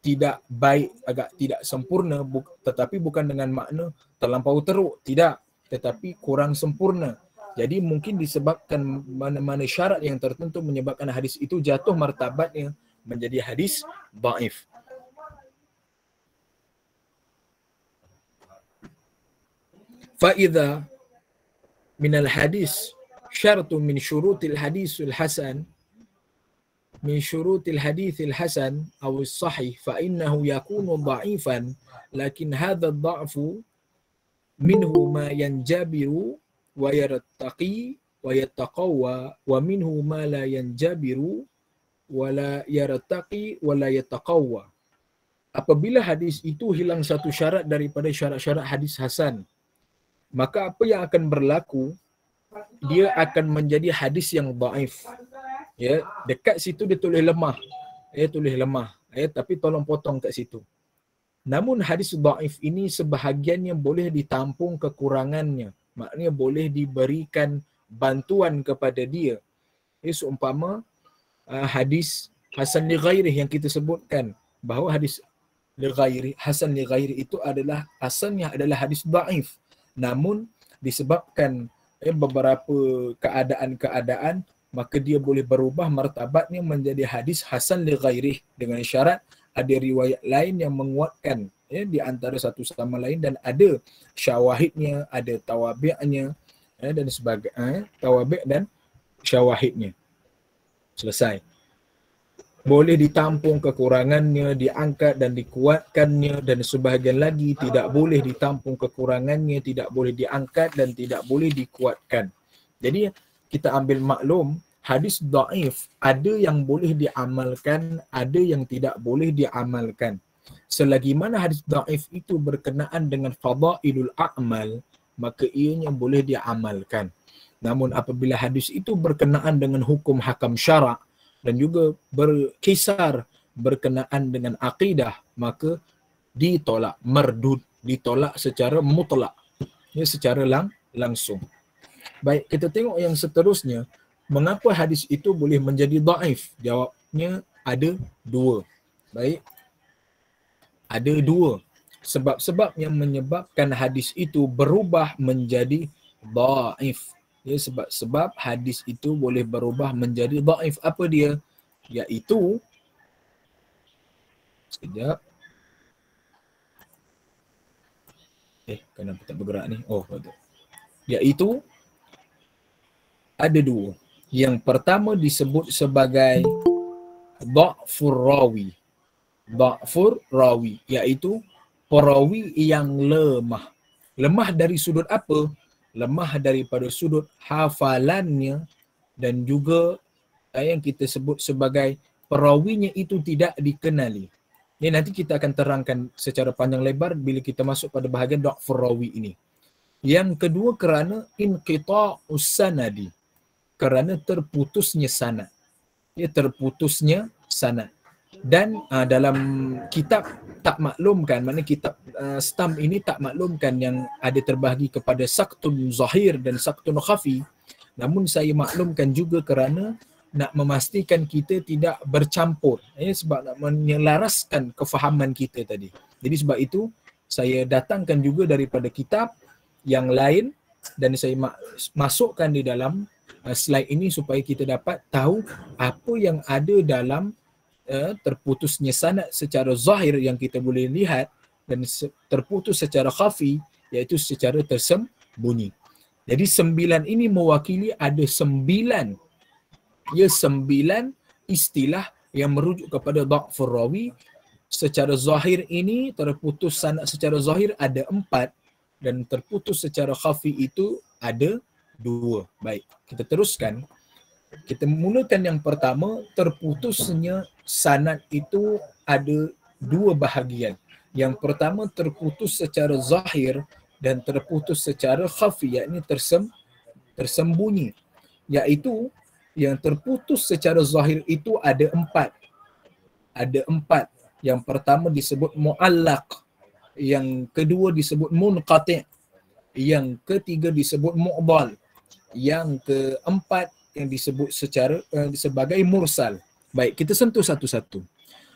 tidak baik, agak tidak sempurna, tetapi bukan dengan makna terlampau teruk, tidak, tetapi kurang sempurna. Jadi mungkin disebabkan mana-mana syarat yang tertentu menyebabkan hadis itu jatuh martabatnya menjadi hadis dhaif. فإذا من الحديث شرط من شروط الحديث الحسن من شروط الحديث الحسن أو الصحيح فإنه يكون ضعيفا لكن هذا الضعف منه ما ينجبر ويرتقي ويتقوى ومنه ما لا ينجبر ولا يرتقي ولا يتقوى. Apabila hadis itu hilang satu syarat daripada syarat-syarat hadis hasan, maka apa yang akan berlaku, dia akan menjadi hadis yang dhaif. Ya, dekat situ dia tulis lemah. Tulis lemah. Tapi tolong potong kat situ. Namun hadis dhaif ini sebahagiannya boleh ditampung kekurangannya. Maknanya boleh diberikan bantuan kepada dia. Seumpama hadis hasan li ghairi yang kita sebutkan, bahawa hadis li ghairi, hasan li ghairi itu adalah asalnya adalah hadis dhaif. Namun disebabkan beberapa keadaan-keadaan maka dia boleh berubah martabatnya menjadi hadis hasan li ghairih, dengan syarat ada riwayat lain yang menguatkan di antara satu sama lain, dan ada syawahidnya, ada tawabi'nya dan sebagainya, tawabi' dan syawahidnya. Selesai. Boleh ditampung kekurangannya, diangkat dan dikuatkannya, dan sebahagian lagi tidak boleh ditampung kekurangannya, tidak boleh diangkat dan tidak boleh dikuatkan. Jadi kita ambil maklum, hadis dhaif ada yang boleh diamalkan, ada yang tidak boleh diamalkan. Selagi mana hadis dhaif itu berkenaan dengan fadailul a'mal, maka ianya boleh diamalkan. Namun apabila hadis itu berkenaan dengan hukum hakam syarak dan juga berkisar berkenaan dengan akidah, maka ditolak, mardud, ditolak secara mutlak, secara langsung. Baik, kita tengok yang seterusnya. Mengapa hadis itu boleh menjadi dhaif? Jawabnya ada dua. Baik, ada dua sebab-sebab yang menyebabkan hadis itu berubah menjadi dhaif. Sebab-sebab hadis itu boleh berubah menjadi dhaif. Apa dia? Iaitu, sekejap. Kenapa tak bergerak ni? Oh, betul. Iaitu ada dua. Yang pertama disebut sebagai dha'fur rawi. Dha'fur rawi, iaitu perawi yang lemah. Lemah dari sudut apa? Lemah daripada sudut hafalannya, dan juga yang kita sebut sebagai perawinya itu tidak dikenali. Ini nanti kita akan terangkan secara panjang lebar bila kita masuk pada bahagian dha'fur rawi ini. Yang kedua kerana inqita'us sanadi, kerana terputusnya sanad. Terputusnya sanad. Dan dalam kitab tak maklumkan, maknanya kitab stam ini tak maklumkan yang ada terbahagi kepada saktun zahir dan saktun khafi. Namun saya maklumkan juga kerana nak memastikan kita tidak bercampur, sebab nak menyelaraskan kefahaman kita tadi. Jadi sebab itu saya datangkan juga daripada kitab yang lain dan saya masukkan di dalam slide ini supaya kita dapat tahu apa yang ada dalam terputusnya sanad secara zahir yang kita boleh lihat, dan terputus secara khafi, iaitu secara tersembunyi. Jadi 9 ini mewakili ada 9 istilah yang merujuk kepada dha'fur rawi. Secara zahir ini terputus sanad secara zahir ada 4, dan terputus secara khafi itu ada 2. Baik, kita teruskan. Kita mulakan yang pertama. Terputusnya sanad itu ada 2 bahagian. Yang pertama terputus secara zahir dan terputus secara khafi, yakni tersembunyi. Iaitu yang terputus secara zahir itu ada 4. Ada 4. Yang pertama disebut mu'allaq, yang kedua disebut munqati', yang ketiga disebut mu'dal, yang keempat yang disebut secara sebagai mursal. Baik, kita sentuh satu-satu.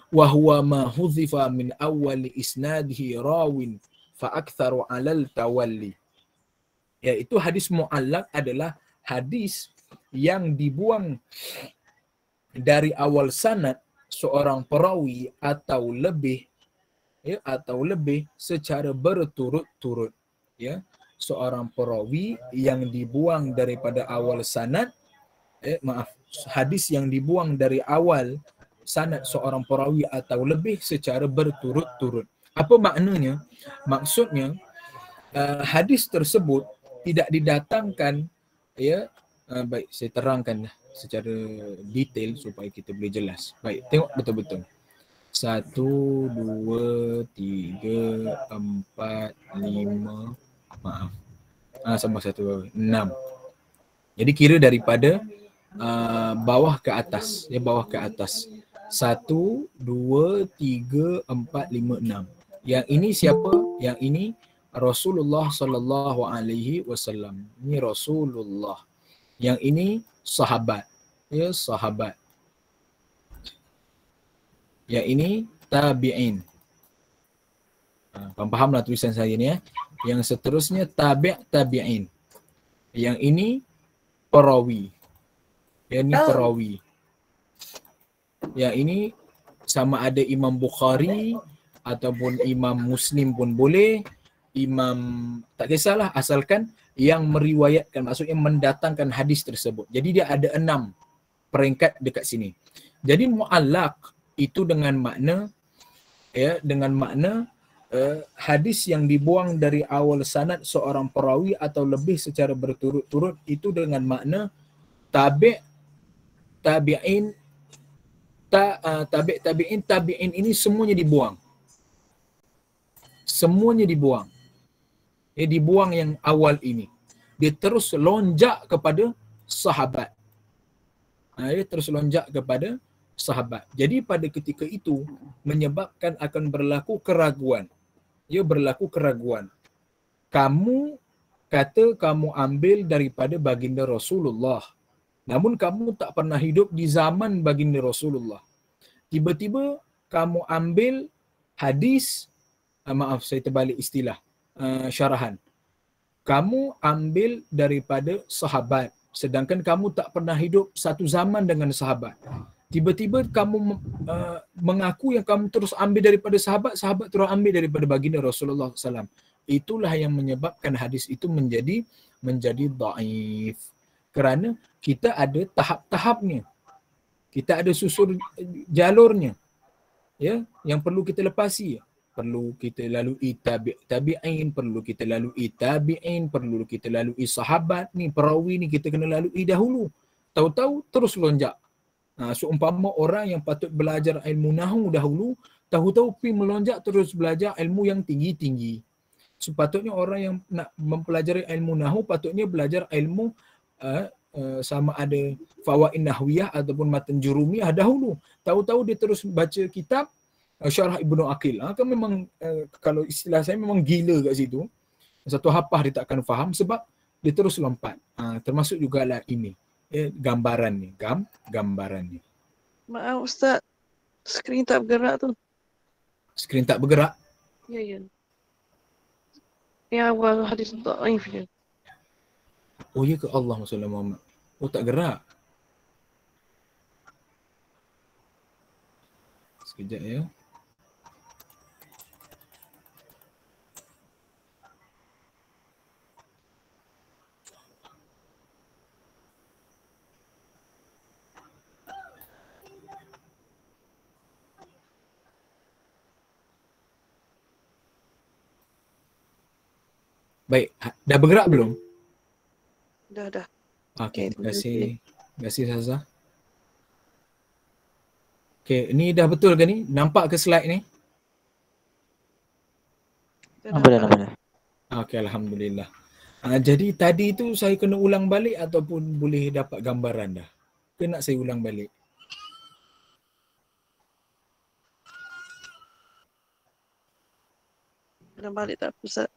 Wa huwa ma hudhifa min awwal isnadihi rawin fa aktharu 'alal tawalli. Iaitu hadis mu'allaq adalah hadis yang dibuang dari awal sanad seorang perawi atau lebih secara berturut-turut. Seorang perawi yang dibuang daripada awal sanad, hadis yang dibuang dari awal sanad seorang perawi atau lebih secara berturut-turut. Apa maknanya? Maksudnya hadis tersebut tidak didatangkan, baik, saya terangkan secara detail supaya kita boleh jelas. Baik, tengok betul-betul. 1, 2, 3, 4, 5, sama 1, 6. Jadi kira daripada bawah ke atas, bawah ke atas. 1, 2, 3, 4, 5, 6. Yang ini siapa? Yang ini Rasulullah sallallahu alaihi wasallam. Ini Rasulullah. Yang ini sahabat. Sahabat. Yang ini tabi'in. Fahamlah tulisan saya ni. Yang seterusnya tabi'in. Yang ini perawi. Yang ni perawi. Yang ini sama ada Imam Bukhari ataupun Imam Muslim pun boleh, Imam tak kisahlah, asalkan yang meriwayatkan, maksudnya mendatangkan hadis tersebut. Jadi dia ada 6 peringkat dekat sini. Jadi mu'allaq itu dengan makna hadis yang dibuang dari awal sanad seorang perawi atau lebih secara berturut-turut, itu dengan makna tabi'in ini semuanya dibuang. Semuanya dibuang. Dibuang yang awal ini. Dia terus lonjak kepada sahabat. Dia terus lonjak kepada sahabat. Jadi pada ketika itu menyebabkan akan berlaku keraguan. Berlaku keraguan. Kamu kata kamu ambil daripada baginda Rasulullah. Namun kamu tak pernah hidup di zaman baginda Rasulullah. Tiba-tiba kamu ambil hadis, maaf saya terbalik istilah, syarahan. Kamu ambil daripada sahabat, sedangkan kamu tak pernah hidup satu zaman dengan sahabat. Tiba-tiba kamu mengaku yang kamu terus ambil daripada sahabat, sahabat terus ambil daripada baginda Rasulullah SAW. Itulah yang menyebabkan hadis itu menjadi dhaif. Kerana kita ada tahap-tahapnya. Kita ada susur jalurnya. Yang perlu kita lepasi. Perlu kita lalui tabi'in, perlu kita lalui tabi'in, perlu kita lalui sahabat ni, perawi ni kita kena lalui dahulu. Tahu-tahu terus lonjak. Seumpama orang yang patut belajar ilmu nahwu dahulu, tahu-tahu pergi melonjak terus belajar ilmu yang tinggi-tinggi. Sepatutnya orang yang nak mempelajari ilmu nahwu patutnya belajar ilmu sama ada fawaid nahwiyah ataupun matan jurumiyah dahulu. Tahu-tahu dia terus baca kitab Syarah Ibnu Aqil. Kan memang kalau istilah saya memang gila kat situ. Satu hafah dia tak akan faham sebab dia terus lompat. Termasuk jugalah ini. Gambaran ni. Gambaran ni. Maaf Ustaz, skrin tak bergerak tu. Skrin tak bergerak? Ya. Yang awal hadis dhaif je. Oh ya ke Allah Rasulullah Muhammad? Oh tak gerak. Sekejap ya. Baik, dah bergerak belum? Dah. Okey, terima kasih. Terima kasih Sazah. Okey, ni dah betul ke ni? Nampak ke slide ni? Nampak. Okey, alhamdulillah. Jadi tadi tu saya kena ulang balik ataupun boleh dapat gambaran dah? Ke nak saya ulang balik? Ulang balik tak Ustaz?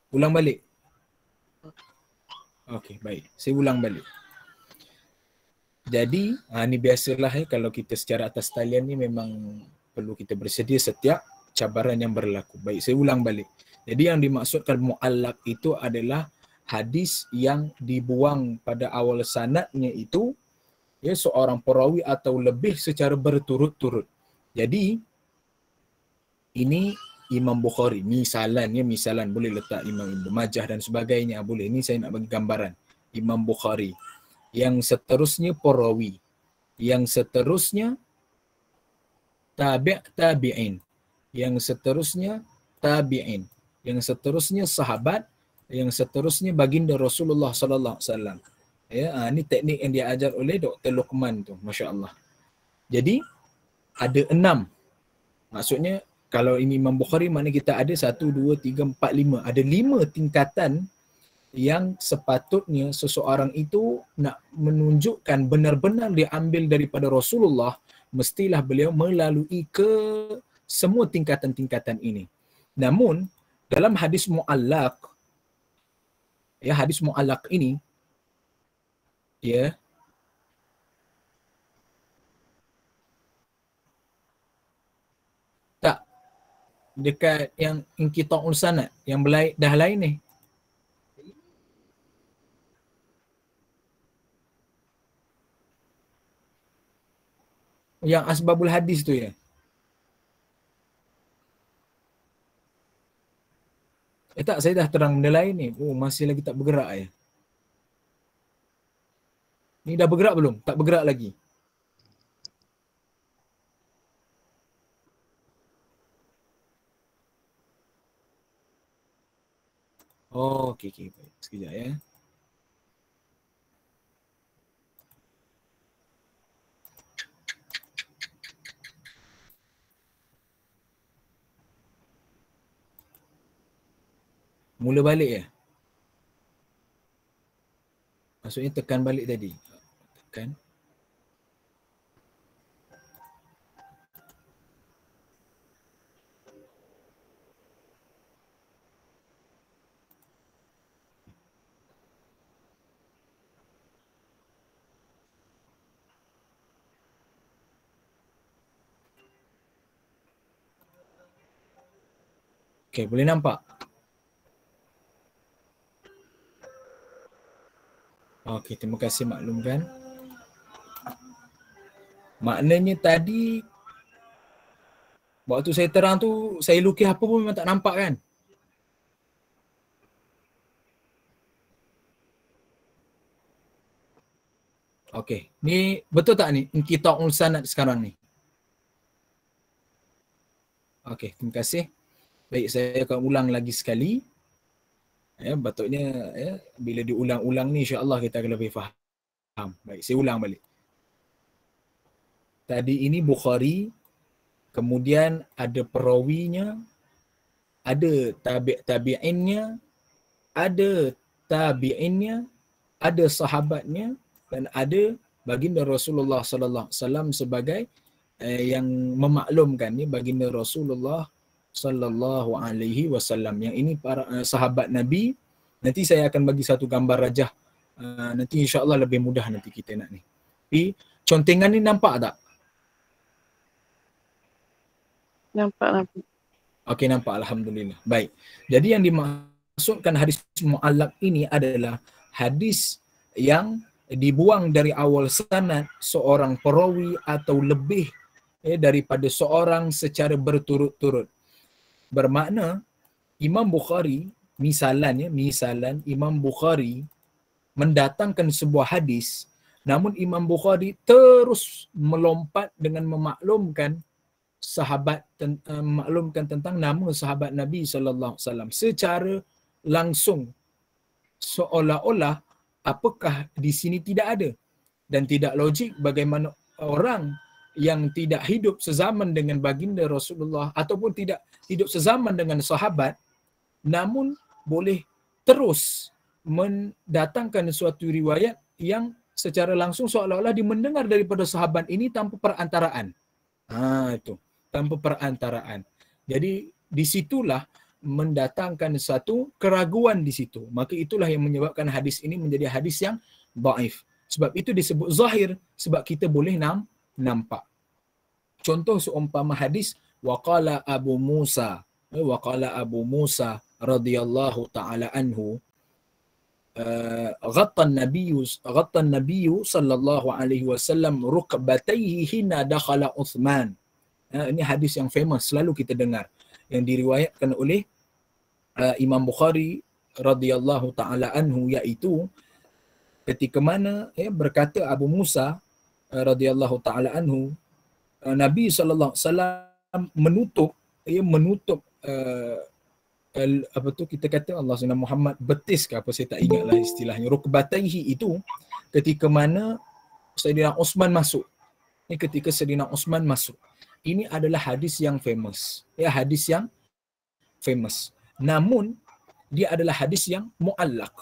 Ulang balik? Okey, baik. Saya ulang balik. Jadi, ni biasalah kalau kita secara atas talian ni memang perlu kita bersedia setiap cabaran yang berlaku. Baik, saya ulang balik. Jadi yang dimaksudkan mu'allaq itu adalah hadis yang dibuang pada awal sanadnya itu seorang perawi atau lebih secara berturut-turut. Jadi, ini Imam Bukhari, misalan boleh letak Imam Ibnu Majah dan sebagainya, boleh. Ini saya nak bagi gambaran. Imam Bukhari. Yang seterusnya perawi. Yang seterusnya tabi'in. Yang seterusnya tabi'in. Yang seterusnya sahabat. Yang seterusnya baginda Rasulullah sallallahu alaihi wasallam. Ini teknik yang diajar oleh Dr. Luqman tu, masya-Allah. Jadi ada 6. Maksudnya kalau ini Imam Bukhari, mana kita ada 1, 2, 3, 4, 5. Ada 5 tingkatan yang sepatutnya seseorang itu nak menunjukkan benar-benar diambil daripada Rasulullah, mestilah beliau melalui ke semua tingkatan-tingkatan ini. Namun, dalam hadis mu'allaq, hadis mu'allaq ini, dekat yang inqita'ul sanad yang dah lain ni. Yang asbabul hadis tu ya. Tak, saya dah terang benda lain ni. Oh, masih lagi tak bergerak ya. Ni dah bergerak belum? Tak bergerak lagi. Oh, okey okey. Baik. Sekejap ya. Mula balik ya. Maksudnya tekan balik tadi. Tekan. Okey, boleh nampak? Okey, terima kasih maklumkan. Maknanya tadi waktu saya terang tu, saya lukis apa pun memang tak nampak kan? Okey, ni betul tak ni? Inqita'ul sanad sekarang ni. Okey, terima kasih. Baik, saya akan ulang lagi sekali. Ya, patutnya ya, bila diulang-ulang ni insya-Allah kita akan lebih faham. Baik, saya ulang balik. Tadi ini Bukhari, kemudian ada perawinya, ada tabi'innya, ada tabi'innya, ada sahabatnya dan ada baginda Rasulullah sallallahu alaihi wasallam sebagai yang memaklumkan ni baginda Rasulullah sallallahu alaihi wasallam. Yang ini para sahabat Nabi. Nanti saya akan bagi satu gambar rajah. Nanti insya-Allah lebih mudah nanti kita nak ni. Tapi contengan ni nampak tak? Nampak. Okey, nampak, alhamdulillah. Baik. Jadi yang dimaksudkan hadis muallaq ini adalah hadis yang dibuang dari awal sanad seorang perawi atau lebih daripada seorang secara berturut-turut. Bermakna Imam Bukhari, misalan Imam Bukhari mendatangkan sebuah hadis, namun Imam Bukhari terus melompat dengan memaklumkan sahabat, maklumkan tentang nama sahabat Nabi sallallahu alaihi wasallam secara langsung, seolah-olah apakah di sini tidak ada, dan tidak logik bagaimana orang yang tidak hidup sezaman dengan baginda Rasulullah ataupun tidak hidup sezaman dengan sahabat namun boleh terus mendatangkan suatu riwayat yang secara langsung seolah-olah dimendengar daripada sahabat ini tanpa perantaraan. Itu, tanpa perantaraan. Jadi di situlah mendatangkan satu keraguan di situ. Maka itulah yang menyebabkan hadis ini menjadi hadis yang dhaif. Sebab itu disebut zahir, sebab kita boleh nampak. Contoh seumpama hadis waqala Abu Musa radhiyallahu taala anhu ghatta an-nabiy sallallahu alaihi wasallam rukbatayhi hina dakhala Uthman. Ini hadis yang famous, selalu kita dengar, yang diriwayatkan oleh Imam Bukhari radhiyallahu taala anhu, iaitu ketika mana berkata Abu Musa radhiyallahu taala anhu, Nabi sallallahu alaihi wasallam menutup apa tu kita kata Allah Subhanahu Muhammad betis ke apa, saya tak ingatlah istilahnya, rukbataihi itu ketika mana Sayyidina Uthman masuk. Ini ketika Sayyidina Uthman masuk. Ini adalah hadis yang famous. Hadis yang famous. Namun dia adalah hadis yang muallaq.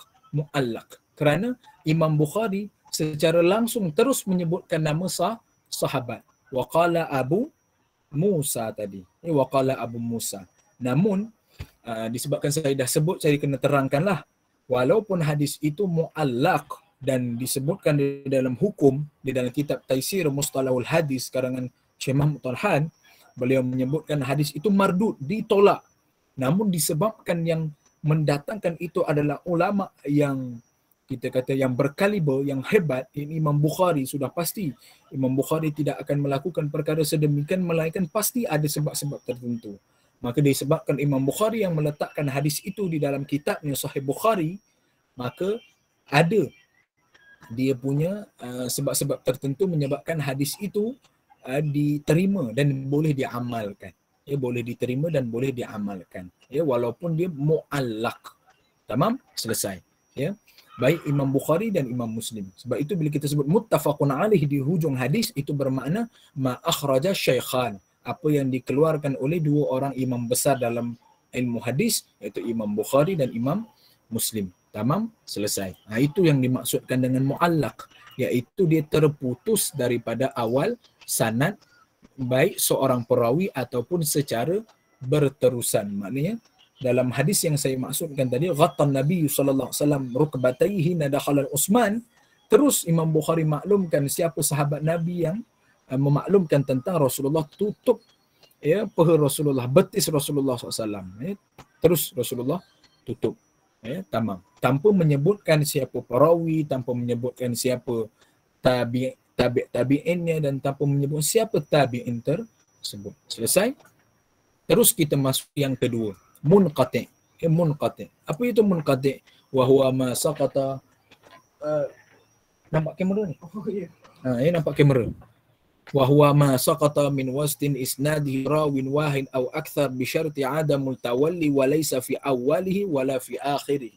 Kerana Imam Bukhari secara langsung terus menyebutkan nama sahabat. Waqala Abu Musa tadi. Waqala Abu Musa. Namun disebabkan saya dah sebut, saya kena terangkanlah. Walaupun hadis itu muallaq dan disebutkan di dalam hukum, di dalam kitab Taisir Mustalahul Hadis karangan Syekh Mahmud Tarhan, beliau menyebutkan hadis itu mardud, ditolak. Namun disebabkan yang mendatangkan itu adalah ulama yang kita kata yang berkaliber, yang hebat, ini Imam Bukhari, sudah pasti Imam Bukhari tidak akan melakukan perkara sedemikian melainkan pasti ada sebab-sebab tertentu. Maka disebabkan Imam Bukhari yang meletakkan hadis itu di dalam kitabnya Sahih Bukhari, maka ada dia punya sebab-sebab tertentu menyebabkan hadis itu diterima dan boleh diamalkan. Ya, boleh diterima dan boleh diamalkan. Ya, walaupun dia mu'allaq. Tamam? Selesai. Ya. Baik Imam Bukhari dan Imam Muslim. Sebab itu bila kita sebut muttafaqun alaih di hujung hadis, itu bermakna ma akhraja syaikhan. Apa yang dikeluarkan oleh dua orang imam besar dalam ilmu hadis, iaitu Imam Bukhari dan Imam Muslim. Tamam? Selesai. Itu yang dimaksudkan dengan mu'allaq, iaitu dia terputus daripada awal sanad, baik seorang perawi ataupun secara berterusan. Maknanya dalam hadis yang saya maksudkan tadi, ghattan Nabi sallallahu alaihi wasallam rukbatayhi nadakhala Utsman, terus Imam Bukhari maklumkan siapa sahabat Nabi yang memaklumkan tentang Rasulullah tutup ya paha Rasulullah, betis Rasulullah SAW. Terus Rasulullah tutup. Tamam. Tanpa menyebutkan siapa perawi, tanpa menyebutkan siapa tabi'innya dan tanpa menyebut siapa tabi'in tersebut. Selesai? Terus kita masuk yang kedua, munqati'. Munqati'. Apa itu munqati'? Wa huwa ma saqata nampak kamera ni? Oh ya. Ini nampak kamera. Wa huwa ma saqata min wastin isnadi rawin wahid aw akthar bi syarti adamul tawalli wa laysa fi awwalihi wala fi akhirih.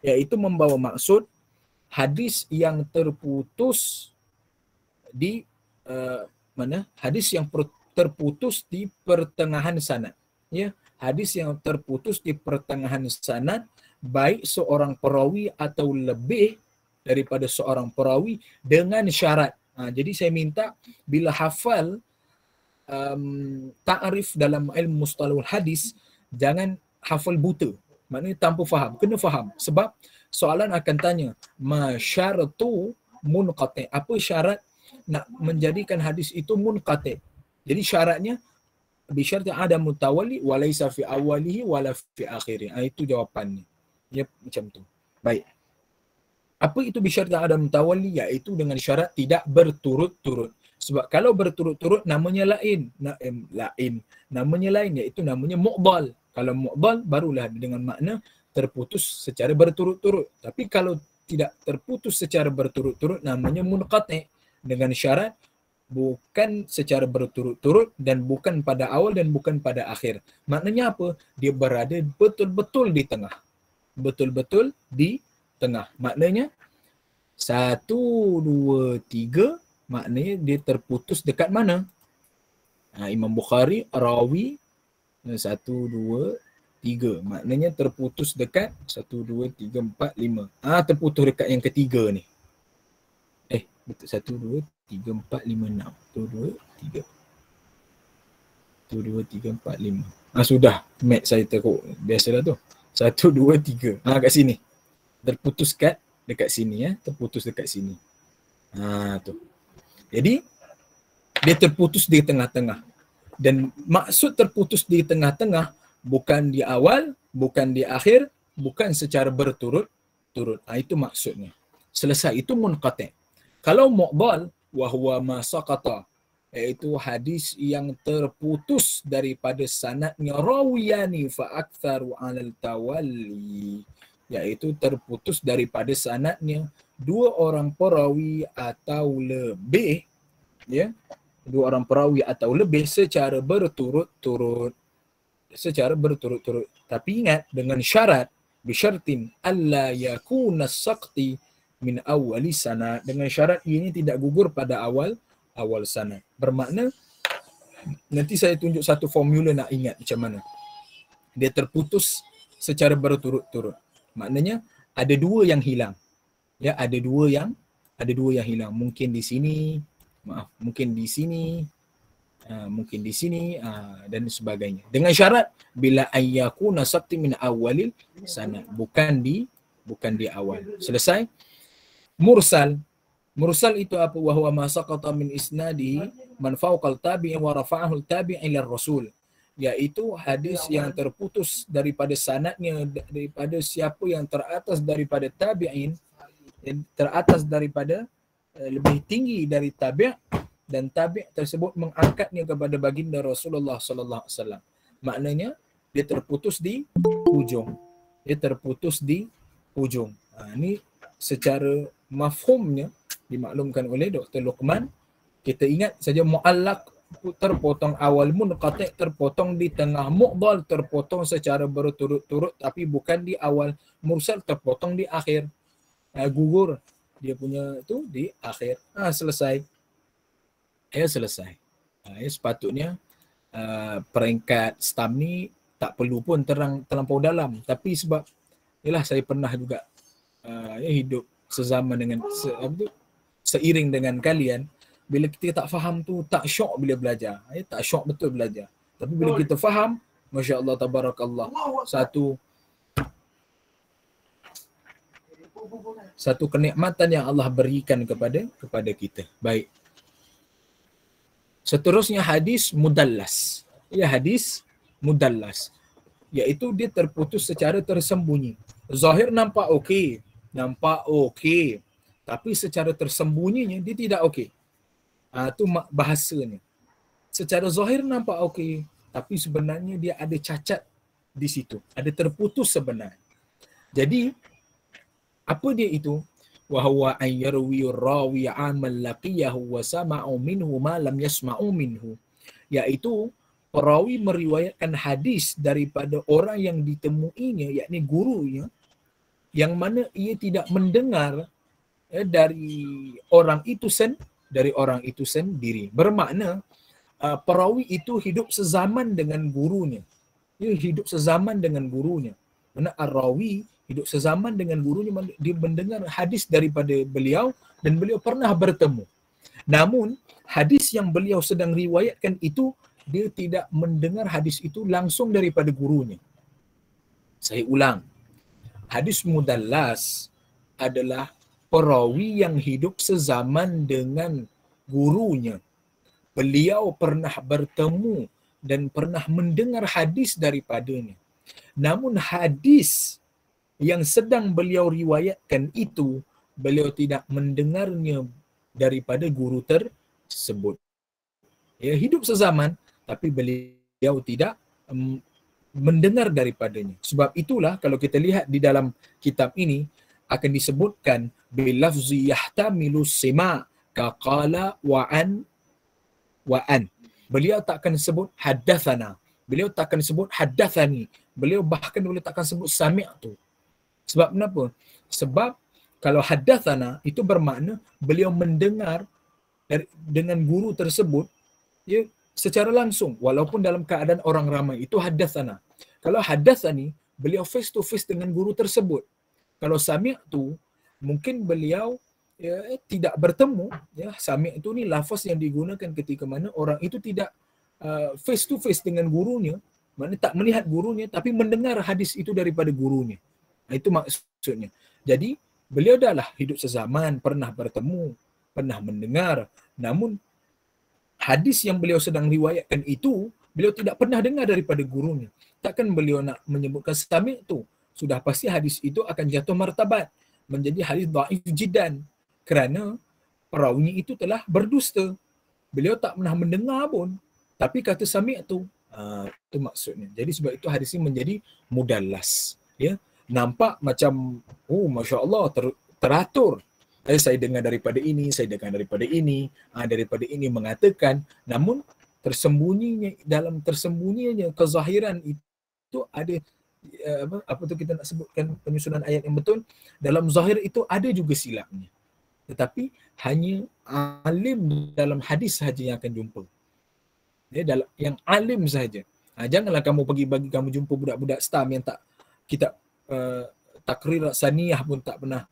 Iaitu membawa maksud hadis yang terputus di hadis yang terputus di pertengahan sanad. Ya, hadis yang terputus di pertengahan sanad, baik seorang perawi atau lebih daripada seorang perawi dengan syarat. Jadi saya minta bila hafal ta'rif dalam ilmu mustalahul hadis, jangan hafal buta. Maknanya tanpa faham, kena faham. Sebab soalan akan tanya, ma syaratu munqati'. Apa syarat nak menjadikan hadis itu munqati'? Jadi syaratnya bi syarti ada mutawalli wa laisa fi awwalihi wala fi akhirih. Itu jawapannya. Ya, macam tu. Baik. Apa itu bisyarti adam tawalli? Iaitu dengan syarat tidak berturut-turut. Sebab kalau berturut-turut namanya lain. Namanya lain, iaitu namanya mu'dal. Kalau mu'dal barulah dengan makna terputus secara berturut-turut. Tapi kalau tidak terputus secara berturut-turut namanya munqati', dengan syarat bukan secara berturut-turut dan bukan pada awal dan bukan pada akhir. Maknanya apa? Dia berada betul-betul di tengah. Betul-betul di tengah. Maknanya 1, 2, 3, maknanya dia terputus dekat mana? Imam Bukhari rawi 1, 2, 3. Maknanya terputus dekat 1, 2, 3, 4, 5. Terputus dekat yang ketiga ni. Betul, 1, 2, 3, 4, 5, 6. 1, 2, 3, 4, 5. Sudah. Mat saya teruk. Biasalah tu. 1, 2, 3. Kat sini. Terputus dekat sini ya, terputus dekat sini. Tu. Jadi dia terputus di tengah-tengah. Dan maksud terputus di tengah-tengah bukan di awal, bukan di akhir, bukan secara berturut-turut. Itu maksudnya. Selesai, itu munqati'. Kalau mu'dal wa huwa ma saqata, iaitu hadis yang terputus daripada sanadnya rawiyani fa aktsaru 'alal tawalli, iaitu terputus daripada sanadnya dua orang perawi atau lebih, ya, dua orang perawi atau lebih secara berturut-turut, tapi ingat dengan syarat bisyartin alla yakuna saqti min awwali sanad, dengan syarat ini tidak gugur pada awal sanad. Bermakna nanti saya tunjuk satu formula nak ingat macam mana dia terputus secara berturut-turut. Maknanya ada dua yang hilang. Ya, ada dua yang hilang. Mungkin di sini, mungkin di sini, mungkin di sini dan sebagainya. Dengan syarat bila ayyakuna saqti min awwalil sanad, bukan di awal. Selesai? Mursal. Mursal itu apa? Wa huwa ma saqata min isnadihi man fawqal tabi'i wa rafa'ahu tabi'i ila rasul. Iaitu hadis yang terputus daripada sanadnya, daripada siapa yang teratas daripada tabi'in, yang teratas daripada lebih tinggi dari tabi', dan tabi' tersebut mengangkatnya kepada baginda Rasulullah sallallahu alaihi wasallam. Maknanya dia terputus di hujung. Dia terputus di hujung. Ini secara mafhumnya dimaklumkan oleh Dr. Luqman. Kita ingat saja mu'allaq terpotong awal, munqati' terpotong di tengah, mu'dal terpotong secara berturut-turut tapi bukan di awal, mursal terpotong di akhir. Gugur dia punya tu di akhir. Selesai. Selesai. Sepatutnya peringkat stam ni tak perlu pun terlampau dalam, tapi sebab yalah saya pernah juga hidup sezaman dengan seiring dengan kalian. Bila kita tak faham tu tak syok bila belajar. Tak syok betul belajar. Tapi bila kita faham, masya-Allah tabarakallah, satu kenikmatan yang Allah berikan kepada kita. Baik. Seterusnya hadis mudallas. Hadis mudallas, iaitu dia terputus secara tersembunyi. Zahir nampak okey, tapi secara tersembunyinya dia tidak okey. Tu bahasanya. Secara zahir nampak okey, tapi sebenarnya dia ada cacat di situ, ada terputus sebenarnya. Jadi apa dia itu? Wa huwa an yarwi rawi amal laqiyahu wa sama'u minhu ma lam yasma'u minhu, iaitu perawi meriwayatkan hadis daripada orang yang ditemuinya, yakni gurunya, yang mana ia tidak mendengar dari orang itu sendiri. Bermakna perawi itu hidup sezaman dengan gurunya. Dia hidup sezaman dengan gurunya. Mana ar-rawi hidup sezaman dengan gurunya, dia mendengar hadis daripada beliau dan beliau pernah bertemu. Namun hadis yang beliau sedang riwayatkan itu, dia tidak mendengar hadis itu langsung daripada gurunya. Saya ulang. Hadis mudallas adalah perawi yang hidup sezaman dengan gurunya. Beliau pernah bertemu dan pernah mendengar hadis daripadanya. Namun hadis yang sedang beliau riwayatkan itu, beliau tidak mendengarnya daripada guru tersebut. Hidup sezaman, tapi beliau tidak mendengar daripadanya. Sebab itulah kalau kita lihat di dalam kitab ini akan disebutkan bilafzi yahtamilu sima ka qala wa an. Beliau tak akan sebut haddathana. Beliau tak akan sebut haddathani. Beliau bahkan tak akan sebut sami'tu. Sebab kenapa? Sebab kalau haddathana itu bermakna beliau mendengar dengan guru tersebut secara langsung, walaupun dalam keadaan orang ramai, itu haddatsana. Kalau haddatsani, beliau face to face dengan guru tersebut. Kalau sami'tu, mungkin beliau tidak bertemu. Sami' itu ni lafaz yang digunakan ketika mana orang itu tidak face to face dengan gurunya, maknanya tak melihat gurunya tapi mendengar hadis itu daripada gurunya. Itu maksudnya. Jadi beliau adalah hidup sezaman, pernah bertemu, pernah mendengar, namun hadis yang beliau sedang riwayatkan itu, beliau tidak pernah dengar daripada gurunya. Takkan beliau nak menyebutkan sami' tu. Sudah pasti hadis itu akan jatuh martabat, menjadi hadis dhaif jiddan. Kerana perawinya itu telah berdusta. Beliau tak pernah mendengar pun, tapi kata sami' tu. Itu maksudnya. Jadi sebab itu hadis ini menjadi mudallas. Nampak macam, Masya Allah, teratur. Saya dengar daripada ini, saya dengar daripada ini mengatakan, namun dalam tersembunyinya kezahiran itu ada apa tu kita nak sebutkan penyusunan ayat yang betul, dalam zahir itu ada juga silapnya. Tetapi hanya alim dalam hadis sahaja yang akan jumpa. Yang alim sahaja. Janganlah kamu bagi kamu jumpa budak-budak stam yang tak kitab takrir saniyah pun tak pernah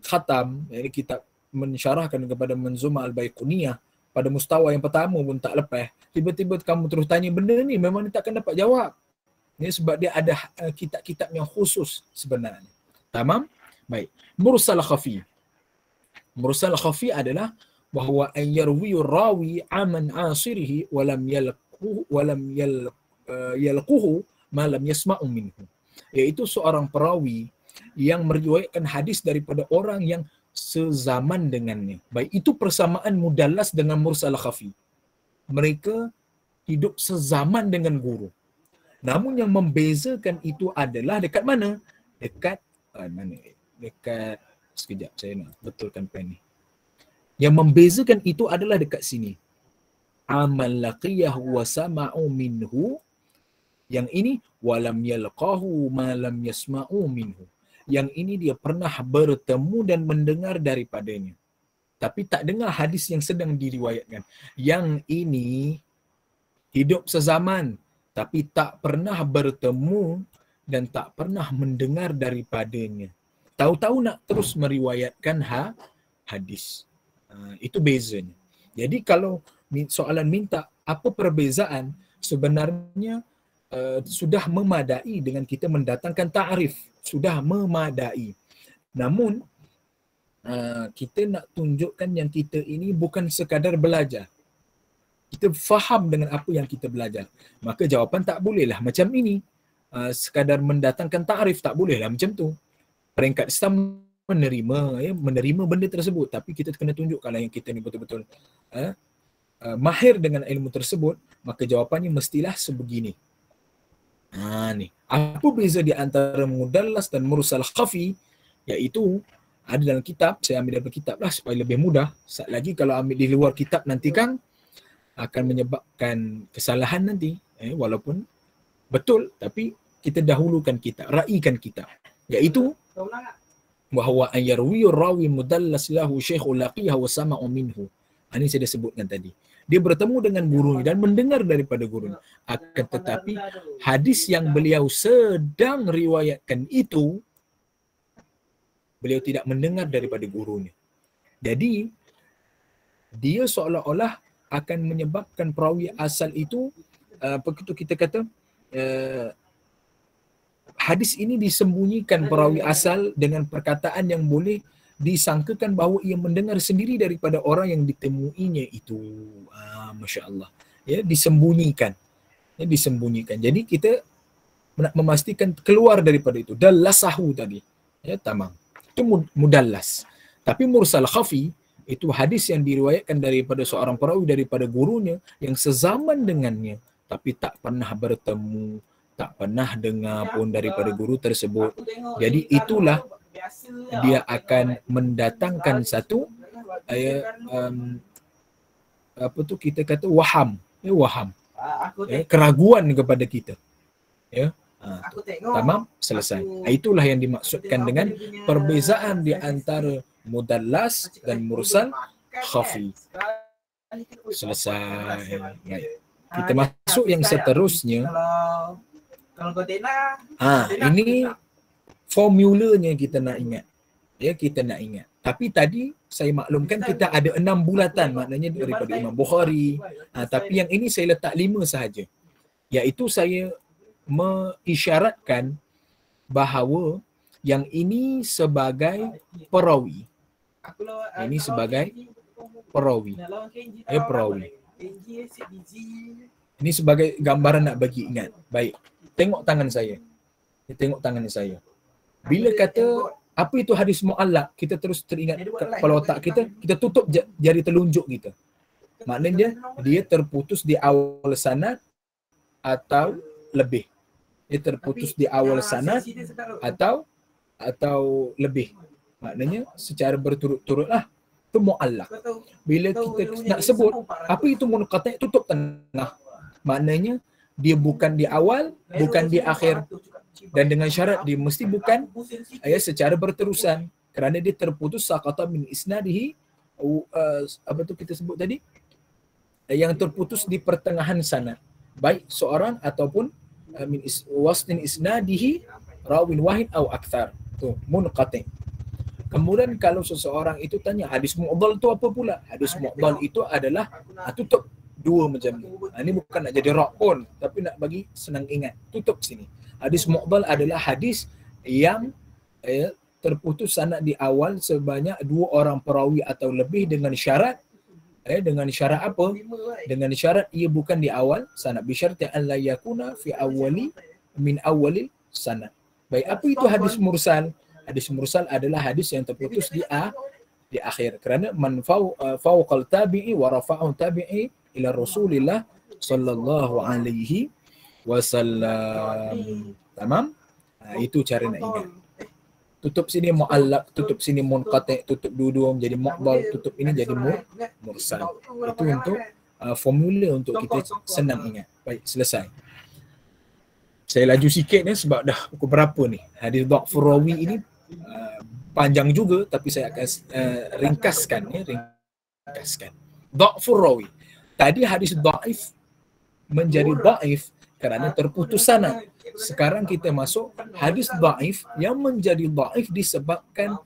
khatam, jadi kitab mensyarahkan kepada Manzumah Al-Baiquniyah pada mustawa yang pertama pun tak lepas. Tiba-tiba kamu terus tanya benda ni, memang dia takkan dapat jawab. Sebab dia ada kitab-kitab yang khusus sebenarnya. Tamam? Baik. Mursal khafi. Mursal khafi adalah bahawa an yarwi rawi aman asirihi walam yalquhu ma lam yasma'u minhu. Iaitu seorang perawi yang meriwayatkan hadis daripada orang yang sezaman dengannya. Baik itu persamaan mudallas dengan mursal khafi. Mereka hidup sezaman dengan guru. Namun yang membezakan itu adalah dekat mana? Dekat mana? Dekat sekejap saya nak betulkan pen ni. Yang membezakan itu adalah dekat sini. Amal laqiyah wa sama'u minhu. Yang ini walam yalqahu ma lam yasma'u minhu. Yang ini dia pernah bertemu dan mendengar daripadanya, tapi tak dengar hadis yang sedang diriwayatkan. Yang ini hidup sezaman tapi tak pernah bertemu dan tak pernah mendengar daripadanya. Tahu-tahu nak terus meriwayatkan hadis. Itu bezanya. Jadi kalau soalan minta apa perbezaan, sebenarnya sudah memadai dengan kita mendatangkan ta'rif. Sudah memadai. Namun kita nak tunjukkan yang kita ini bukan sekadar belajar. Kita faham dengan apa yang kita belajar. Maka jawapan tak bolehlah macam ini. Sekadar mendatangkan ta'rif, tak bolehlah macam tu. Peringkat Islam menerima benda tersebut, tapi kita kena tunjukkanlah yang kita ni betul-betul mahir dengan ilmu tersebut, maka jawapannya mestilah sebegini. Ni. Apa beza di antara mudallas dan mursal khafi? Iaitu ada dalam kitab, saya ambil dalam kitab lah supaya lebih mudah. Sat lagi kalau ambil di luar kitab nanti kan akan menyebabkan kesalahan nanti. Walaupun betul, tapi kita dahulukan kitab, raikan kitab. Iaitu bahawa ayarwi rawi mudallas lahu syaikhul laqiyah wa sama'u minhu. Ini saya dah sebutkan tadi. Dia bertemu dengan gurunya dan mendengar daripada gurunya. Akan tetapi hadis yang beliau sedang riwayatkan itu, beliau tidak mendengar daripada gurunya. Jadi dia seolah-olah akan menyebabkan perawi asal itu, begitu kita kata, hadis ini disembunyikan perawi asal dengan perkataan yang boleh disangkakan bahawa ia mendengar sendiri daripada orang yang ditemuinya itu. Masya Allah. Disembunyikan. Disembunyikan. Jadi kita nak memastikan keluar daripada itu. Dallasahu tadi. Tamam. Itu mudallas. Tapi mursal khafi, itu hadis yang diriwayatkan daripada seorang perawi daripada gurunya yang sezaman dengannya, tapi tak pernah bertemu, tak pernah dengar pun daripada guru tersebut. Jadi itulah dia akan mendatangkan satu kita kata waham, keraguan kepada kita. Tamam, selesai. Itulah yang dimaksudkan dengan perbezaan di antara mudallas dan mursal khafi. Selesai. Baik. Kita masuk yang seterusnya. Ini formulanya kita nak ingat. Kita nak ingat. Tapi tadi saya maklumkan kita ada 6 bulatan, maknanya daripada Imam Bukhari. Tapi yang ini saya letak 5 sahaja. Iaitu saya mengisyaratkan bahawa yang ini sebagai perawi. Ini sebagai perawi. Perawi. Ini sebagai gambaran nak bagi ingat. Baik. Tengok tangan saya. Tengok tangan saya. Bila kata apa itu hadis mu'allaq, kita terus teringat kepala otak kita, kita tutup jari telunjuk kita. Maknanya dia terputus di awal sanad atau lebih. Dia terputus di awal sanad atau lebih. Maknanya secara berturut-turut lah. Itu mu'allaq. Bila kita nak sebut, apa itu munqati', tutup tengah. Maknanya dia bukan di awal, bukan di akhir. Dan dengan syarat dia mesti bukan secara berterusan. Kerana dia terputus saqata min isnadihi, apa tu kita sebut tadi? Yang terputus di pertengahan sanad. Baik seorang ataupun min wastin isnadihi rawin wahid atau akthar. Tu munqati'. Kemudian kalau seseorang itu tanya hadis mu'dhal itu apa pula? Hadis mu'dhal itu adalah tutup dua macam ni. Ini bukan nak jadi rak pun, tapi nak bagi senang ingat. Tutup sini. Hadis mu'dhal adalah hadis yang terputus sanad di awal sebanyak 2 orang perawi atau lebih dengan syarat dengan syarat apa? Dengan syarat ia bukan di awal sanad, bi syarti an la yakuna fi awwali min awwalil sanad. Baik, apa itu hadis mursal? Hadis mursal adalah hadis yang terputus di akhir. Kerana man fawqal tabi'i wa rafa'u tabi'i ila Rasulillah sallallahu alaihi wasallam. Tamam? Itu cara nak ingat. Tutup sini mu'allaq, tutup sini munqati', tutup dua-dua menjadi mu'dal, tutup ini jadi mursal. Itu untuk formula untuk kita senang ingat. Baik, selesai. Saya laju sikit ni sebab dah pukul berapa ni. Hadis dha'fur rawi ini panjang juga, tapi saya akan ringkaskan. Dha'fur rawi. Tadi hadis dha'if menjadi dha'if kerana terputus sanad. Sekarang kita masuk hadis dhaif yang menjadi dhaif disebabkan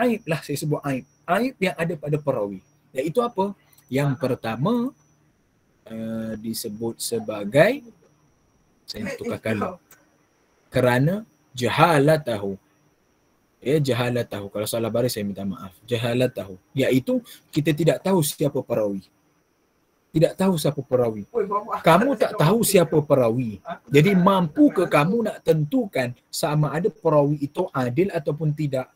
aib lah, saya sebut aib. Aib yang ada pada perawi. Iaitu apa? Yang pertama disebut sebagai, saya tukar kalau, kerana jahalatahu. Jahalatahu. Kalau salah baris saya minta maaf. Jahalatahu. Iaitu kita tidak tahu siapa perawi. Tidak tahu siapa perawi. Kamu tak tahu siapa perawi. Jadi mampu ke kamu nak tentukan sama ada perawi itu adil ataupun tidak?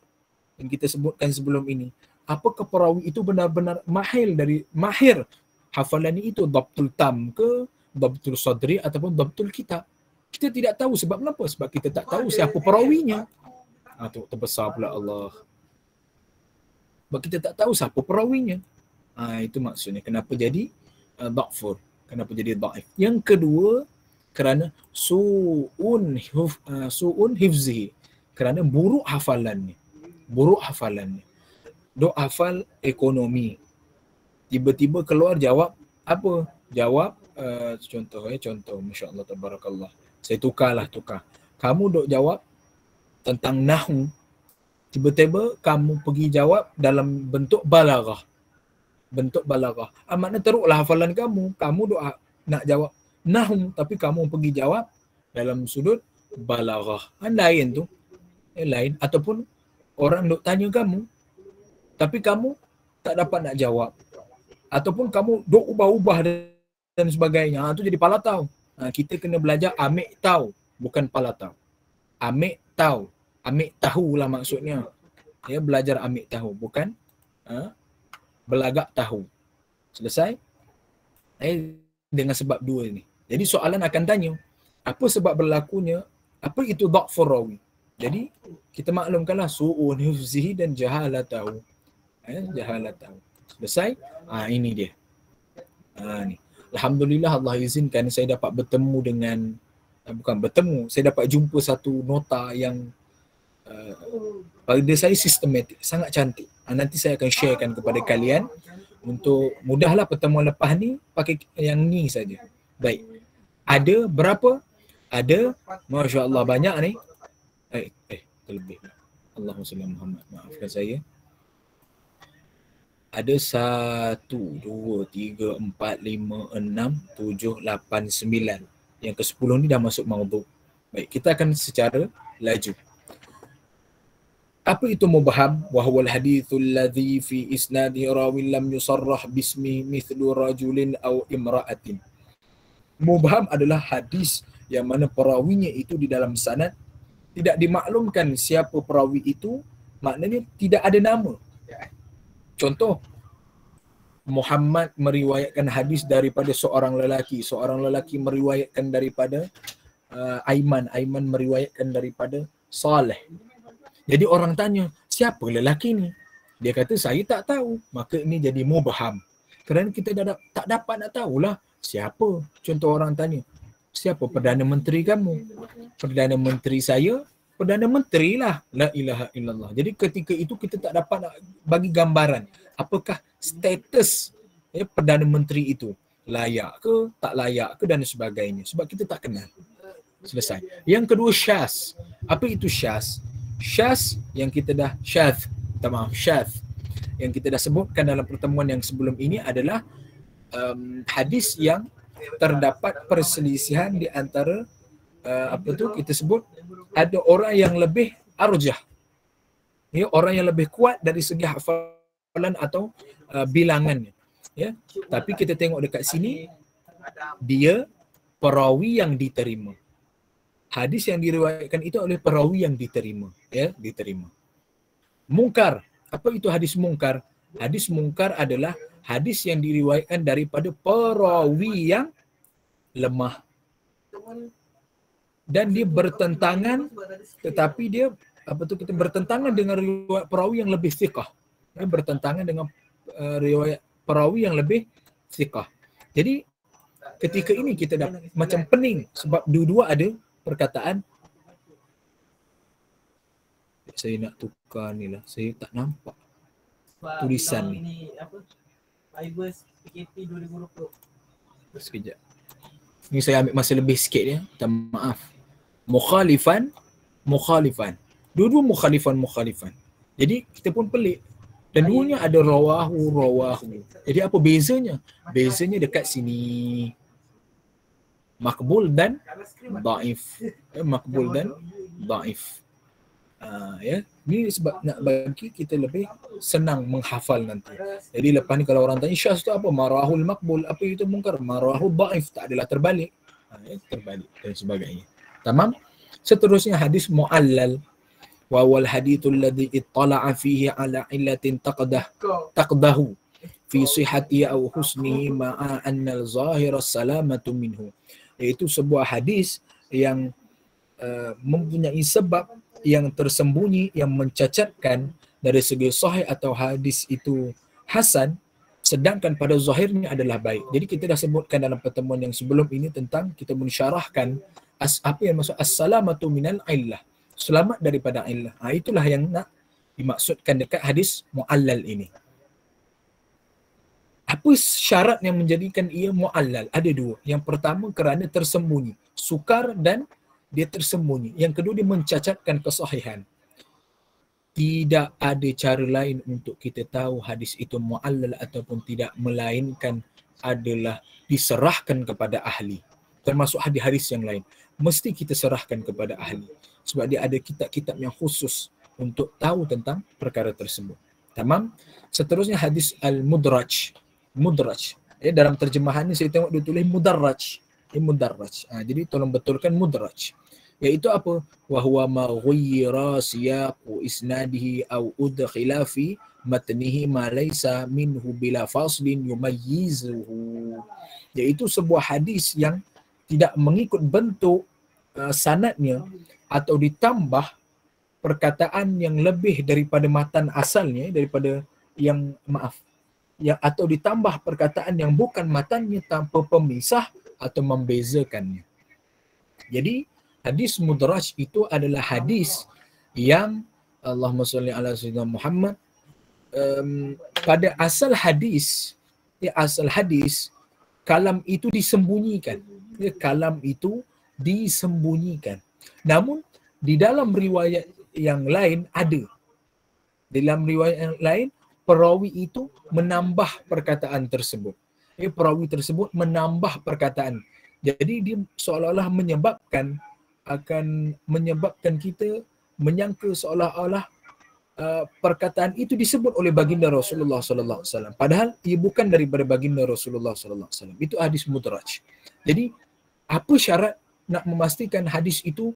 Yang kita sebutkan sebelum ini. Apakah perawi itu benar-benar mahir hafalan itu, dhabtul tam ke, dhabtul sadri ataupun dhabtul kitab? Kita tidak tahu. Sebab kenapa? Sebab kita tak tahu siapa perawinya. Tu terbesar pula Allah. Sebab kita tak tahu siapa perawinya. Itu maksudnya kenapa jadi dha'fur, kenapa jadi dhaif. Yang kedua, kerana su'un hifzihi, kerana buruk hafalannya. Dok hafal ekonomi, tiba-tiba keluar jawab apa? Jawab contoh, masya-Allah tabarakallah. Saya tukar. Kamu dok jawab tentang nahwu, tiba-tiba kamu pergi jawab dalam bentuk balaghah. Maknanya teruklah hafalan kamu. Kamu doa nak jawab nahwu, tapi kamu pergi jawab dalam sudut balaghah. Lain tu. Lain. Ataupun orang dok tanya kamu, tapi kamu tak dapat nak jawab. Ataupun kamu dok ubah-ubah dan sebagainya. Tu jadi palatau. Kita kena belajar amik tahu, bukan palatau. Amik tahu. Amik tahu lah maksudnya. Belajar amik tahu, bukan belagak tahu. Selesai? Dengan sebab dua ni. Jadi soalan akan tanya, apa sebab berlakunya, apa itu dha'fur rawi? Jadi kita maklumkanlah su'un hifzihi dan jahalatahu. Jahalatahu. Selesai? Ini dia. Ni. Alhamdulillah Allah izinkan saya dapat bertemu dengan, saya dapat jumpa satu nota yang pada saya sistematik, sangat cantik. Nanti saya akan sharekan kepada kalian untuk mudahlah pertemuan lepas ni pakai yang ni saja. Baik. Ada berapa? Ada, masya-Allah banyak ni. Terlebih. Allahumma salli Muhammad. Maafkan saya. Ada 1, 2, 3, 4, 5, 6, 7, 8, 9. Yang ke-10 ni dah masuk maudhu'. Baik, kita akan secara laju. Apa itu mubham? Wa huwa al-hadithul ladzi fi isnadihi rawin lam yusarrah bismi mithlu rajulin aw imra'atin. Mubham adalah hadis yang mana perawinya itu di dalam sanad tidak dimaklumkan siapa perawi itu, maknanya tidak ada nama. Contoh, Muhammad meriwayatkan hadis daripada seorang lelaki meriwayatkan daripada Aiman meriwayatkan daripada Saleh. Jadi orang tanya, siapa lelaki ni? Dia kata, saya tak tahu. Maka ini jadi mubham. Kerana kita tak dapat nak tahulah siapa. Contoh orang tanya, siapa Perdana Menteri kamu? Perdana Menteri saya, Perdana Menteri lah. La ilaha illallah. Jadi ketika itu kita tak dapat nak bagi gambaran. Apakah status Perdana Menteri itu? Layak ke, tak layak ke dan sebagainya. Sebab kita tak kenal. Selesai. Yang kedua, syaz. Apa itu syaz? Syaz yang kita dah syaz yang kita dah sebutkan dalam pertemuan yang sebelum ini adalah hadis yang terdapat perselisihan di antara kita sebut ada orang yang lebih arjah, orang yang lebih kuat dari segi hafalan atau bilangannya, tapi kita tengok dekat sini dia perawi yang diterima. Hadis yang diriwayatkan itu oleh perawi yang diterima, diterima. Mungkar. Apa itu hadis mungkar? Hadis mungkar adalah hadis yang diriwayatkan daripada perawi yang lemah. Dan dia bertentangan, tetapi dia kita bertentangan dengan riwayat perawi yang lebih thiqah. Dia bertentangan dengan riwayat perawi yang lebih thiqah. Jadi ketika ini kita dah macam pening sebab dua-dua ada perkataan. Saya nak tukar ni lah, saya tak nampak tulisan ni. Fibers PKP 2020. Sekejap. Ni saya ambil masa lebih sikit ya. Minta maaf. Mukhalifan. Dua-dua mukhalifan. Jadi kita pun pelik. Dan duanya ada rawahu. Jadi apa bezanya? Bezanya dekat sini. Makbul dan dhaif. Makbul dan dhaif. Ya, ni sebab nak bagi kita lebih senang menghafal nanti. Jadi lepas ni kalau orang tanya syaz tu apa? Marahul makbul. Apa itu mungkar? Marahul dhaif. Tak adalah terbalik. Terbalik dan sebagainya. Tamam? Seterusnya hadis mu'allal. Wa wal hadithul ladzi ittala'a fihi ala illatin taqdahu fi sihhati aw husnihi ma'a anna al-zahira salamatu minhu. Iaitu sebuah hadis yang mempunyai sebab yang tersembunyi yang mencacatkan dari segi sahih atau hadis itu hasan, sedangkan pada zahirnya adalah baik. Jadi kita dah sebutkan dalam pertemuan yang sebelum ini tentang kita mensyarahkan apa yang maksud as-salamatu minal illah, selamat daripada illah. Itulah yang nak dimaksudkan dekat hadis mu'allal ini. Apa syarat yang menjadikan ia mu'allal? Ada dua. Yang pertama kerana tersembunyi, sukar dan dia tersembunyi. Yang kedua dia mencacatkan kesahihan. Tidak ada cara lain untuk kita tahu hadis itu mu'allal ataupun tidak, melainkan adalah diserahkan kepada ahli. Termasuk hadis-hadis yang lain. Mesti kita serahkan kepada ahli. Sebab dia ada kitab-kitab yang khusus untuk tahu tentang perkara tersebut. Tamam? Seterusnya hadis al-mudraj. Mudraj. Dalam terjemahan ni saya tengok dia tulis mudarraj. Mudarraj. Jadi tolong betulkan mudraj. Iaitu apa? Wa huwa ma ghayyira siyaqu isnadihi aw udkhila fi matnihi ma laysa minhu bila faslin yumayyizuhu. Iaitu sebuah hadis yang tidak mengikut bentuk sanadnya atau ditambah perkataan yang lebih daripada matan asalnya, daripada yang atau ditambah perkataan yang bukan matannya tanpa pemisah atau membezakannya. Jadi hadis mudraj itu adalah hadis yang Allahumma salli ala sayyidina Muhammad, pada asal hadis kalam itu disembunyikan. Kalam itu disembunyikan. Namun di dalam riwayat yang lain ada. Dalam riwayat yang lain perawi itu menambah perkataan tersebut. Perawi tersebut menambah perkataan. Jadi dia seolah-olah menyebabkan kita menyangka seolah-olah perkataan itu disebut oleh baginda Rasulullah sallallahu alaihi wasallam, padahal ia bukan daripada baginda Rasulullah sallallahu alaihi wasallam. Itu hadis mudraj. Jadi apa syarat nak memastikan hadis itu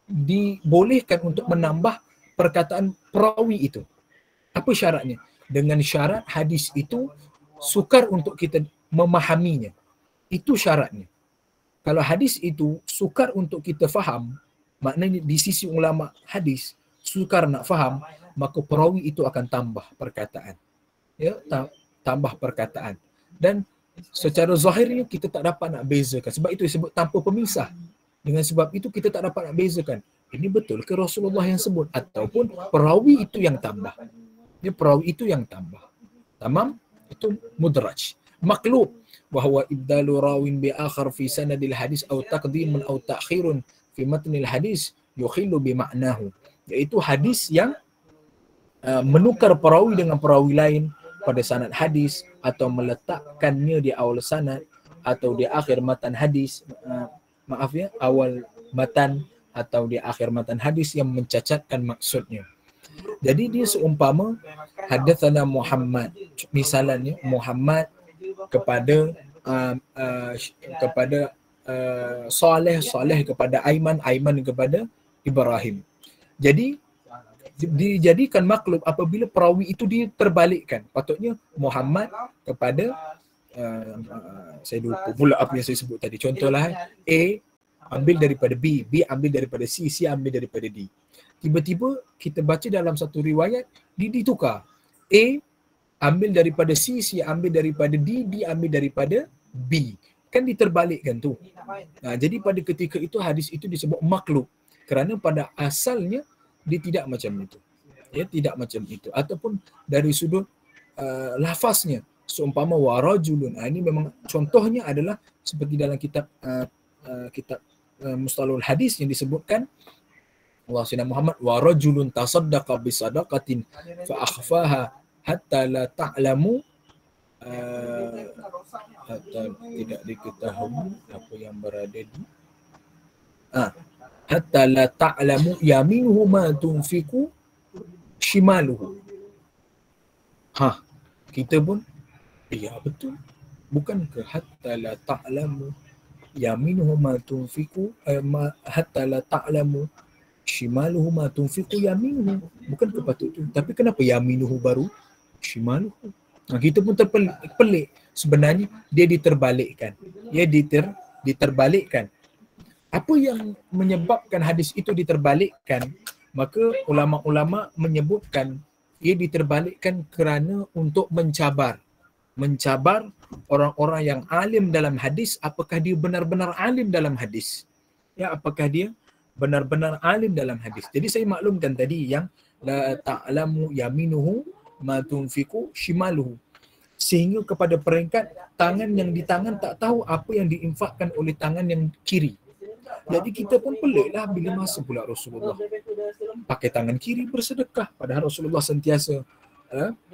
dibolehkan untuk menambah perkataan perawi itu? Apa syaratnya? Dengan syarat hadis itu sukar untuk kita memahaminya. Itu syaratnya. Kalau hadis itu sukar untuk kita faham, maknanya di sisi ulama hadis sukar nak faham, maka perawi itu akan tambah perkataan. Ya, tambah perkataan. Dan secara zahirnya kita tak dapat nak bezakan. Sebab itu disebut tanpa pemisah. Dengan sebab itu kita tak dapat nak bezakan. Ini betul ke Rasulullah yang sebut ataupun perawi itu yang tambah. Dia perawi itu yang tambah. Tamam? Itu mudraj. Maqlub bahwa ibdalu rawin bi akhar fi sanadil hadis atau taqdimun atau ta'khirun fi matnil hadis yukhillu bi ma'nahu. Iaitu hadis yang menukar perawi dengan perawi lain pada sanad hadis atau meletakkannya di awal sanad atau di akhir matan hadis, awal matan atau di akhir matan hadis yang mencacatkan maksudnya. Jadi dia seumpama hadatsana Muhammad, misalnya Muhammad kepada Saleh kepada Aiman kepada Ibrahim. Jadi dijadikan maklub apabila perawi itu diterbalikkan. Patutnya Muhammad kepada saya lupa pula apa yang saya sebut tadi. Contohlah, A ambil daripada B, B ambil daripada C, C ambil daripada D. Tiba-tiba kita baca dalam satu riwayat ditukar. A ambil daripada C, C ambil daripada D, D ambil daripada B. Kan diterbalikkan tu. Jadi pada ketika itu hadis itu disebut maklub kerana pada asalnya dia tidak macam itu. Ya, tidak macam itu. Ataupun dari sudut lafaznya, seumpama warajulun. Ini memang contohnya adalah seperti dalam kitab Mustalahul Hadis yang disebutkan Allah Sayyidina Muhammad warajulun tasaddaqa bisadaqatin fa akhfaha hatta la ta'lamu hatta tidak diketahui apa yang berada di hatta la ta'lamu yaminuhu ma tunfiqu shimaluhu. Kita pun ya betul. Bukankah hatta la ta'lamu yaminuhu ma tunfiqu hatta la ta'lamu shimaluhu ma tunfiqu yaminuhu. Bukan patut tu. Tapi kenapa yaminuhu baru shimaluhu? Kita pun terpelik. Sebenarnya dia diterbalikkan. Dia diterbalikkan. Apa yang menyebabkan hadis itu diterbalikkan? Maka ulama-ulama menyebutkan ia diterbalikkan kerana untuk mencabar orang-orang yang alim dalam hadis, apakah dia benar-benar alim dalam hadis. Ya, apakah dia benar-benar alim dalam hadis. Jadi saya maklumkan tadi yang la ta'lamu yaminuhu ma tunfiqu shimaluhu. Sehingga kepada peringkat tangan yang di tangan tak tahu apa yang diinfakkan oleh tangan yang kiri. Jadi kita pun peliklah bila masa pula Rasulullah pakai tangan kiri bersedekah, padahal Rasulullah sentiasa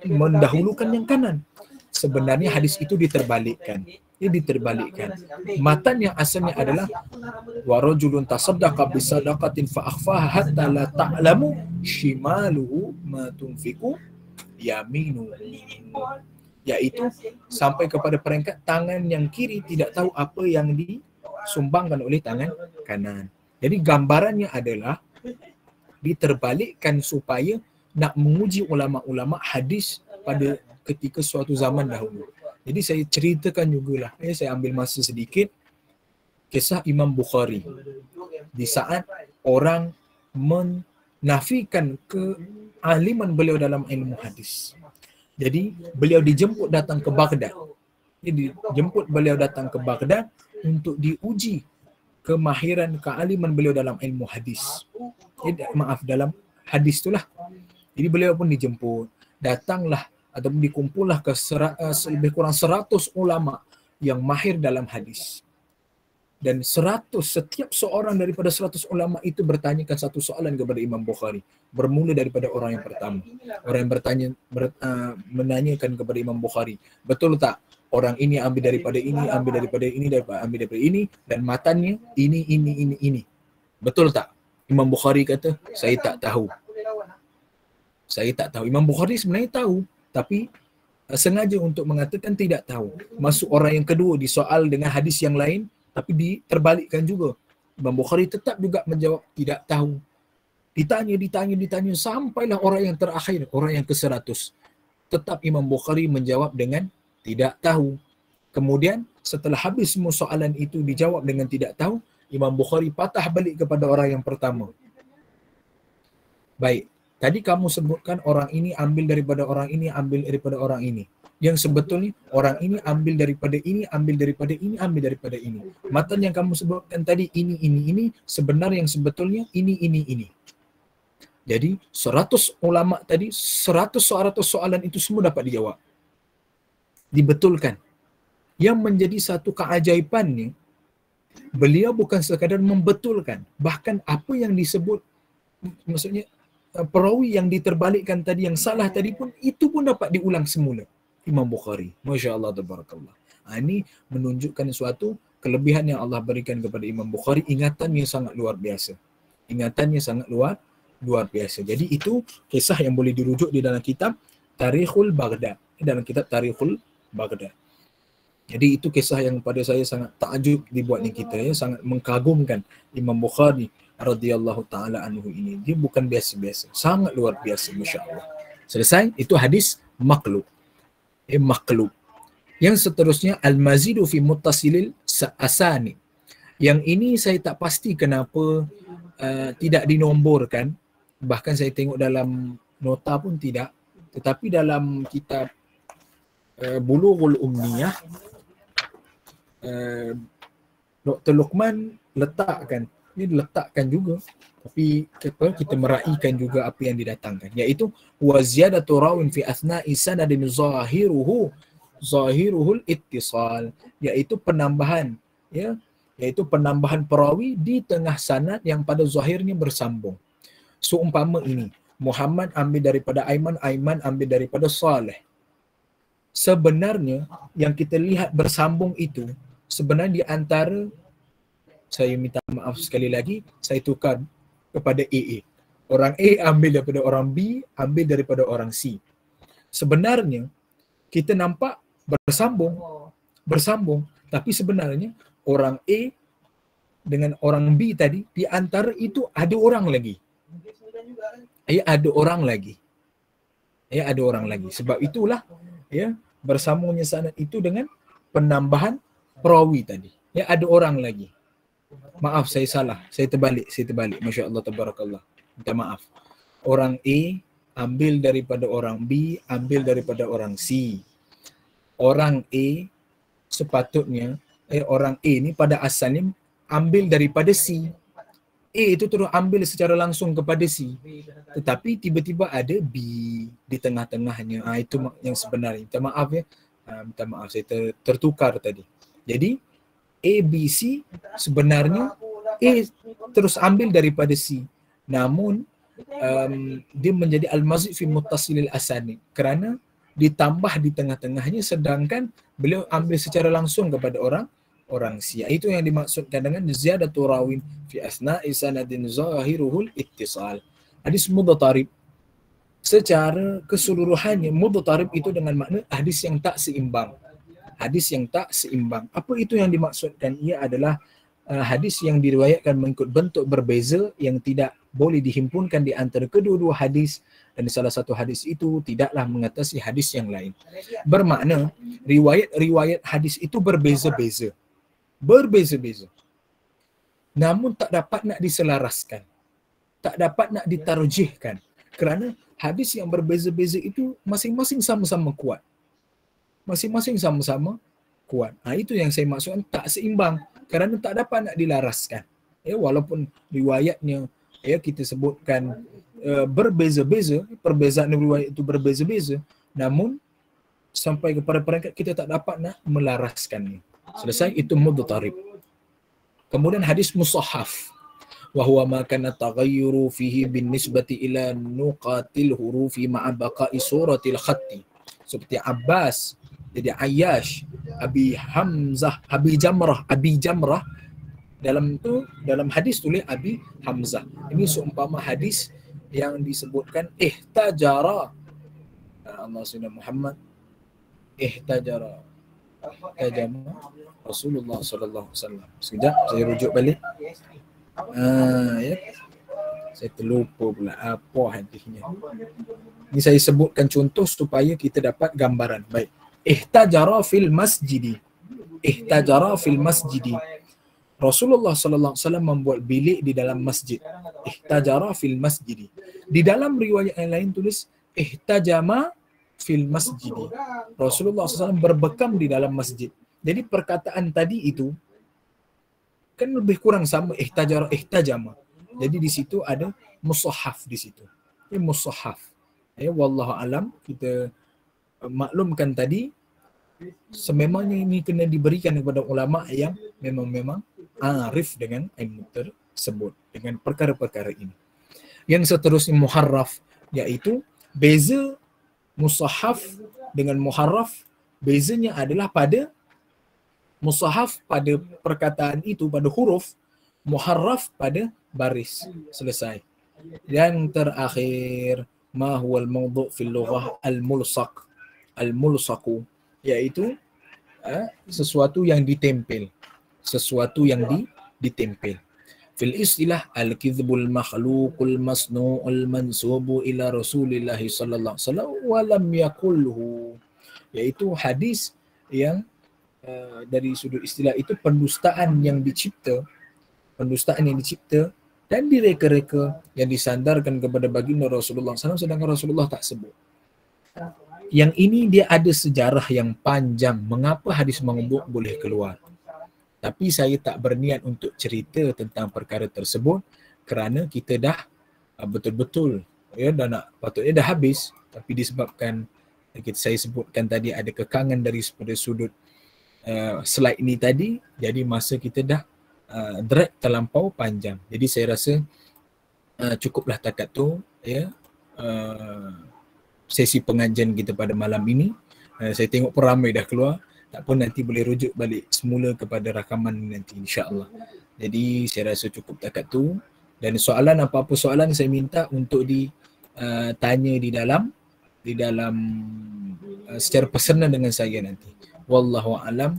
mendahulukan yang kanan. Sebenarnya hadis itu diterbalikkan. Dia diterbalikkan. Matan yang asalnya adalah warajulun tasaddaqa bisadaqatin fa akhfaha hatta la ta'lamu shimaluhu ma tunfiqu yaminu. Iaitu sampai kepada peringkat tangan yang kiri tidak tahu apa yang disumbangkan oleh tangan kanan. Jadi gambarannya adalah diterbalikkan supaya nak menguji ulama-ulama hadis pada ketika suatu zaman dahulu. Jadi saya ceritakan jugalah, saya ambil masa sedikit, kisah Imam Bukhari. Di saat orang menafikan kealiman beliau dalam ilmu hadis. Jadi beliau dijemput datang ke Baghdad. Jadi dijemput beliau datang ke Baghdad untuk diuji kemahiran kealiman beliau dalam ilmu hadis. Dalam hadis itulah. Jadi beliau pun dijemput. Datanglah ataupun dikumpullah ke lebih kurang 100 ulama yang mahir dalam hadis. Dan setiap seorang daripada 100 ulama itu bertanyakan satu soalan kepada Imam Bukhari. Bermula daripada orang yang pertama. Orang yang menanyakan kepada Imam Bukhari, betul tak orang ini ambil daripada ini, ambil daripada ini, ambil daripada ini, dan matannya ini. Betul tak? Imam Bukhari kata, saya tak tahu. Saya tak tahu. Imam Bukhari sebenarnya tahu, tapi sengaja untuk mengatakan tidak tahu. Masuk orang yang kedua disoal dengan hadis yang lain, tapi diterbalikkan juga. Imam Bukhari tetap juga menjawab tidak tahu. Ditanya sampailah orang yang terakhir, orang yang ke-100. Tetap Imam Bukhari menjawab dengan tidak tahu. Kemudian setelah habis semua soalan itu dijawab dengan tidak tahu, Imam Bukhari patah balik kepada orang yang pertama. Baik, tadi kamu sebutkan orang ini ambil daripada orang ini, ambil daripada orang ini. Yang sebetulnya orang ini ambil daripada ini, ambil daripada ini, ambil daripada ini. Matan yang kamu sebutkan tadi ini, sebenarnya yang sebetulnya ini. Jadi 100 ulama tadi, 100 soalan itu semua dapat dijawab. Dibetulkan. Yang menjadi satu keajaibannya, beliau bukan sekadar membetulkan, bahkan apa yang disebut, maksudnya perawi yang diterbalikkan tadi, yang salah tadi pun, itu pun dapat diulang semula. Imam Bukhari. Masya Allah, tabarakallah. Ini menunjukkan suatu kelebihan yang Allah berikan kepada Imam Bukhari, ingatannya sangat luar biasa. Jadi itu kisah yang boleh dirujuk di dalam kitab Tarikhul Baghdad. Dalam kitab Tarikhul Baghdad. Jadi itu kisah yang pada saya sangat takjub dibuatnya kita, ya, sangat mengagumkan Imam Bukhari radhiyallahu taala anhu ini. Dia bukan biasa-biasa, sangat luar biasa, masya-Allah. Selesai, itu hadis maqlub. Maqlub. Yang seterusnya al-mazidu fi muttasilil asani. Yang ini saya tak pasti kenapa tidak dinomborkan. Bahkan saya tengok dalam nota pun tidak. Tetapi dalam kitab Bulughul Ummiyah, Dr. Luqman letakkan, ini diletakkan juga, tapi kita meraihkan juga apa yang didatangkan, iaitu wa ziyadatu rawin fi athna'i sanadin zahiruhul ittisal, iaitu penambahan, ya, iaitu penambahan perawi di tengah sanad yang pada zahirnya bersambung. Seumpama ini, Muhammad ambil daripada Aiman, Aiman ambil daripada Saleh. Sebenarnya yang kita lihat bersambung itu sebenarnya di antara, saya minta maaf sekali lagi, saya tukar kepada AA. Orang A ambil daripada orang B, ambil daripada orang C. Sebenarnya kita nampak bersambung, tapi sebenarnya orang A dengan orang B tadi, di antara itu ada orang lagi. Ada orang lagi. Sebab itulah, ya, bersambungnya sanad itu dengan penambahan perawi tadi. Ya, ada orang lagi. Maaf, saya salah. Saya terbalik. Masya Allah, tabarakallah. Minta maaf. Orang A ambil daripada orang B, ambil daripada orang C. Orang A sepatutnya, orang A ni pada asalnya ambil daripada C. A itu terus ambil secara langsung kepada C. Tetapi tiba-tiba ada B di tengah-tengahnya. Itu yang sebenarnya. Minta maaf, ya. Minta maaf, saya tertukar tadi. Jadi A, B, C sebenarnya A terus ambil daripada C. Namun dia menjadi al-mazid fi muttasilil asani kerana ditambah di tengah-tengahnya, sedangkan beliau ambil secara langsung kepada orang C. Itu yang dimaksudkan dengan ziyadatu rawin fi asna'i sanadin zahiruhul ittisal. Hadis mudtarib secara keseluruhannya, mudtarib itu dengan makna hadis yang tak seimbang. Apa itu yang dimaksudkan? Ia adalah hadis yang diriwayatkan mengikut bentuk berbeza yang tidak boleh dihimpunkan di antara kedua-dua hadis, dan salah satu hadis itu tidaklah mengatasi hadis yang lain. Bermakna riwayat-riwayat hadis itu berbeza-beza. Namun tak dapat nak diselaraskan. Tak dapat nak ditarjihkan. Kerana hadis yang berbeza-beza itu masing-masing sama-sama kuat. Itu yang saya maksudkan tak seimbang, kerana tak dapat nak dilaraskan. Ya, walaupun riwayatnya, ya, kita sebutkan berbeza-beza, perbezaan riwayat itu berbeza-beza, namun sampai kepada peringkat kita tak dapat nak melaraskannya. Selesai, itu mudtarib. Kemudian hadis musahhaf, wa huwa ma kana taghayyuru fihi bin nisbati ila nuqatil hurufi ma'a baqa'i suratil khatti. Seperti Abbas jadi Ayyash, Abi Jamrah, dalam hadis tulis Abi Hamzah. Ini seumpama hadis yang disebutkan ihtajara, Allah Subhanahu Muhammad ihtajara Rasulullah sallallahu alaihi wasallam. Sekejap saya rujuk balik. Ya. Saya terlupa pula apa hadisnya. Ini saya sebutkan contoh supaya kita dapat gambaran. Baik. Ihtajara fil masjidi. Rasulullah sallallahu alaihi wasallam membuat bilik di dalam masjid. Ihtajara fil masjidi. Di dalam riwayat yang lain tulis ihtajama fil masjidi. Rasulullah SAW berbekam di dalam masjid. Jadi perkataan tadi itu kan lebih kurang sama, ihtajara, ihtajama. Jadi di situ ada musahhaf di situ. Ini musahhaf. Ya, wallahu alam, kita maklumkan tadi, sememangnya ini kena diberikan kepada ulama yang memang arif dengan ilmu tersebut, dengan perkara-perkara ini. Yang seterusnya muharraf, iaitu beza musahhaf dengan muharraf, bezanya adalah pada musahhaf pada perkataan itu, pada huruf, muharraf pada baris. Selesai. Yang terakhir, ma huwal mawdu' fil lughah al-mulsaq, al-mulsaqu, iaitu sesuatu yang ditempel. Sesuatu yang ditempel. Fil istilah al-kidhbul makhluqul masnu'ul mansubu ila Rasulillah sallallahu alaihi wasallam wa lam yaqulhu, iaitu hadis yang dari sudut istilah itu pendustaan yang dicipta dan direka-reka yang disandarkan kepada baginda Rasulullah SAW sedangkan Rasulullah tak sebut. Yang ini dia ada sejarah yang panjang mengapa hadis mangbu' boleh keluar. Tapi saya tak berniat untuk cerita tentang perkara tersebut kerana kita dah betul-betul patutnya dah habis, tapi disebabkan saya sebutkan tadi ada kekangan daripada sudut slide ni tadi, jadi masa kita dah drag terlampau panjang. Jadi saya rasa cukuplah takat tu sesi pengajian kita pada malam ini. Saya tengok pun ramai dah keluar. Tak pun nanti boleh rujuk balik semula kepada rakaman nanti insya-Allah. Jadi saya rasa cukup takat tu, dan soalan apa-apa soalan saya minta untuk ditanya di dalam secara personal dengan saya nanti. Wallahu a'lam.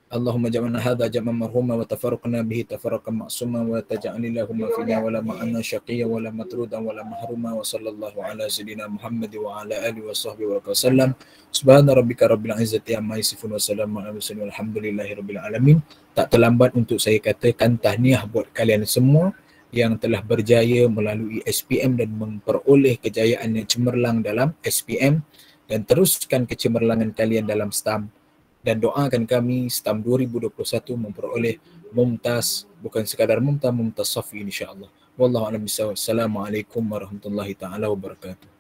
Allahumma ja'alna hadha jam'an marhuma wa tafarraqna bihi tafarraqan ma'suma wa taj'alni lahumma fina wa la ma'anna syaqiyya wa la matrudan wa la mahruma wa sallallahu ala sayyidina Muhammad wa ala alihi wa sahbihi wa sallam. Subhana rabbika rabbil izzati amma yasifun wa salamun ala mursalin walhamdulillahi rabbil alamin. Tak terlambat untuk saya katakan tahniah buat kalian semua yang telah berjaya melalui SPM dan memperoleh kejayaan yang cemerlang dalam SPM, dan teruskan kecemerlangan kalian dalam STAM. Dan doakan kami STAM 2021 memperoleh mumtaz, bukan sekadar mumtaz safi insya-Allah. Wallahu a'lam bishawab. Assalamualaikum warahmatullahi taala wabarakatuh.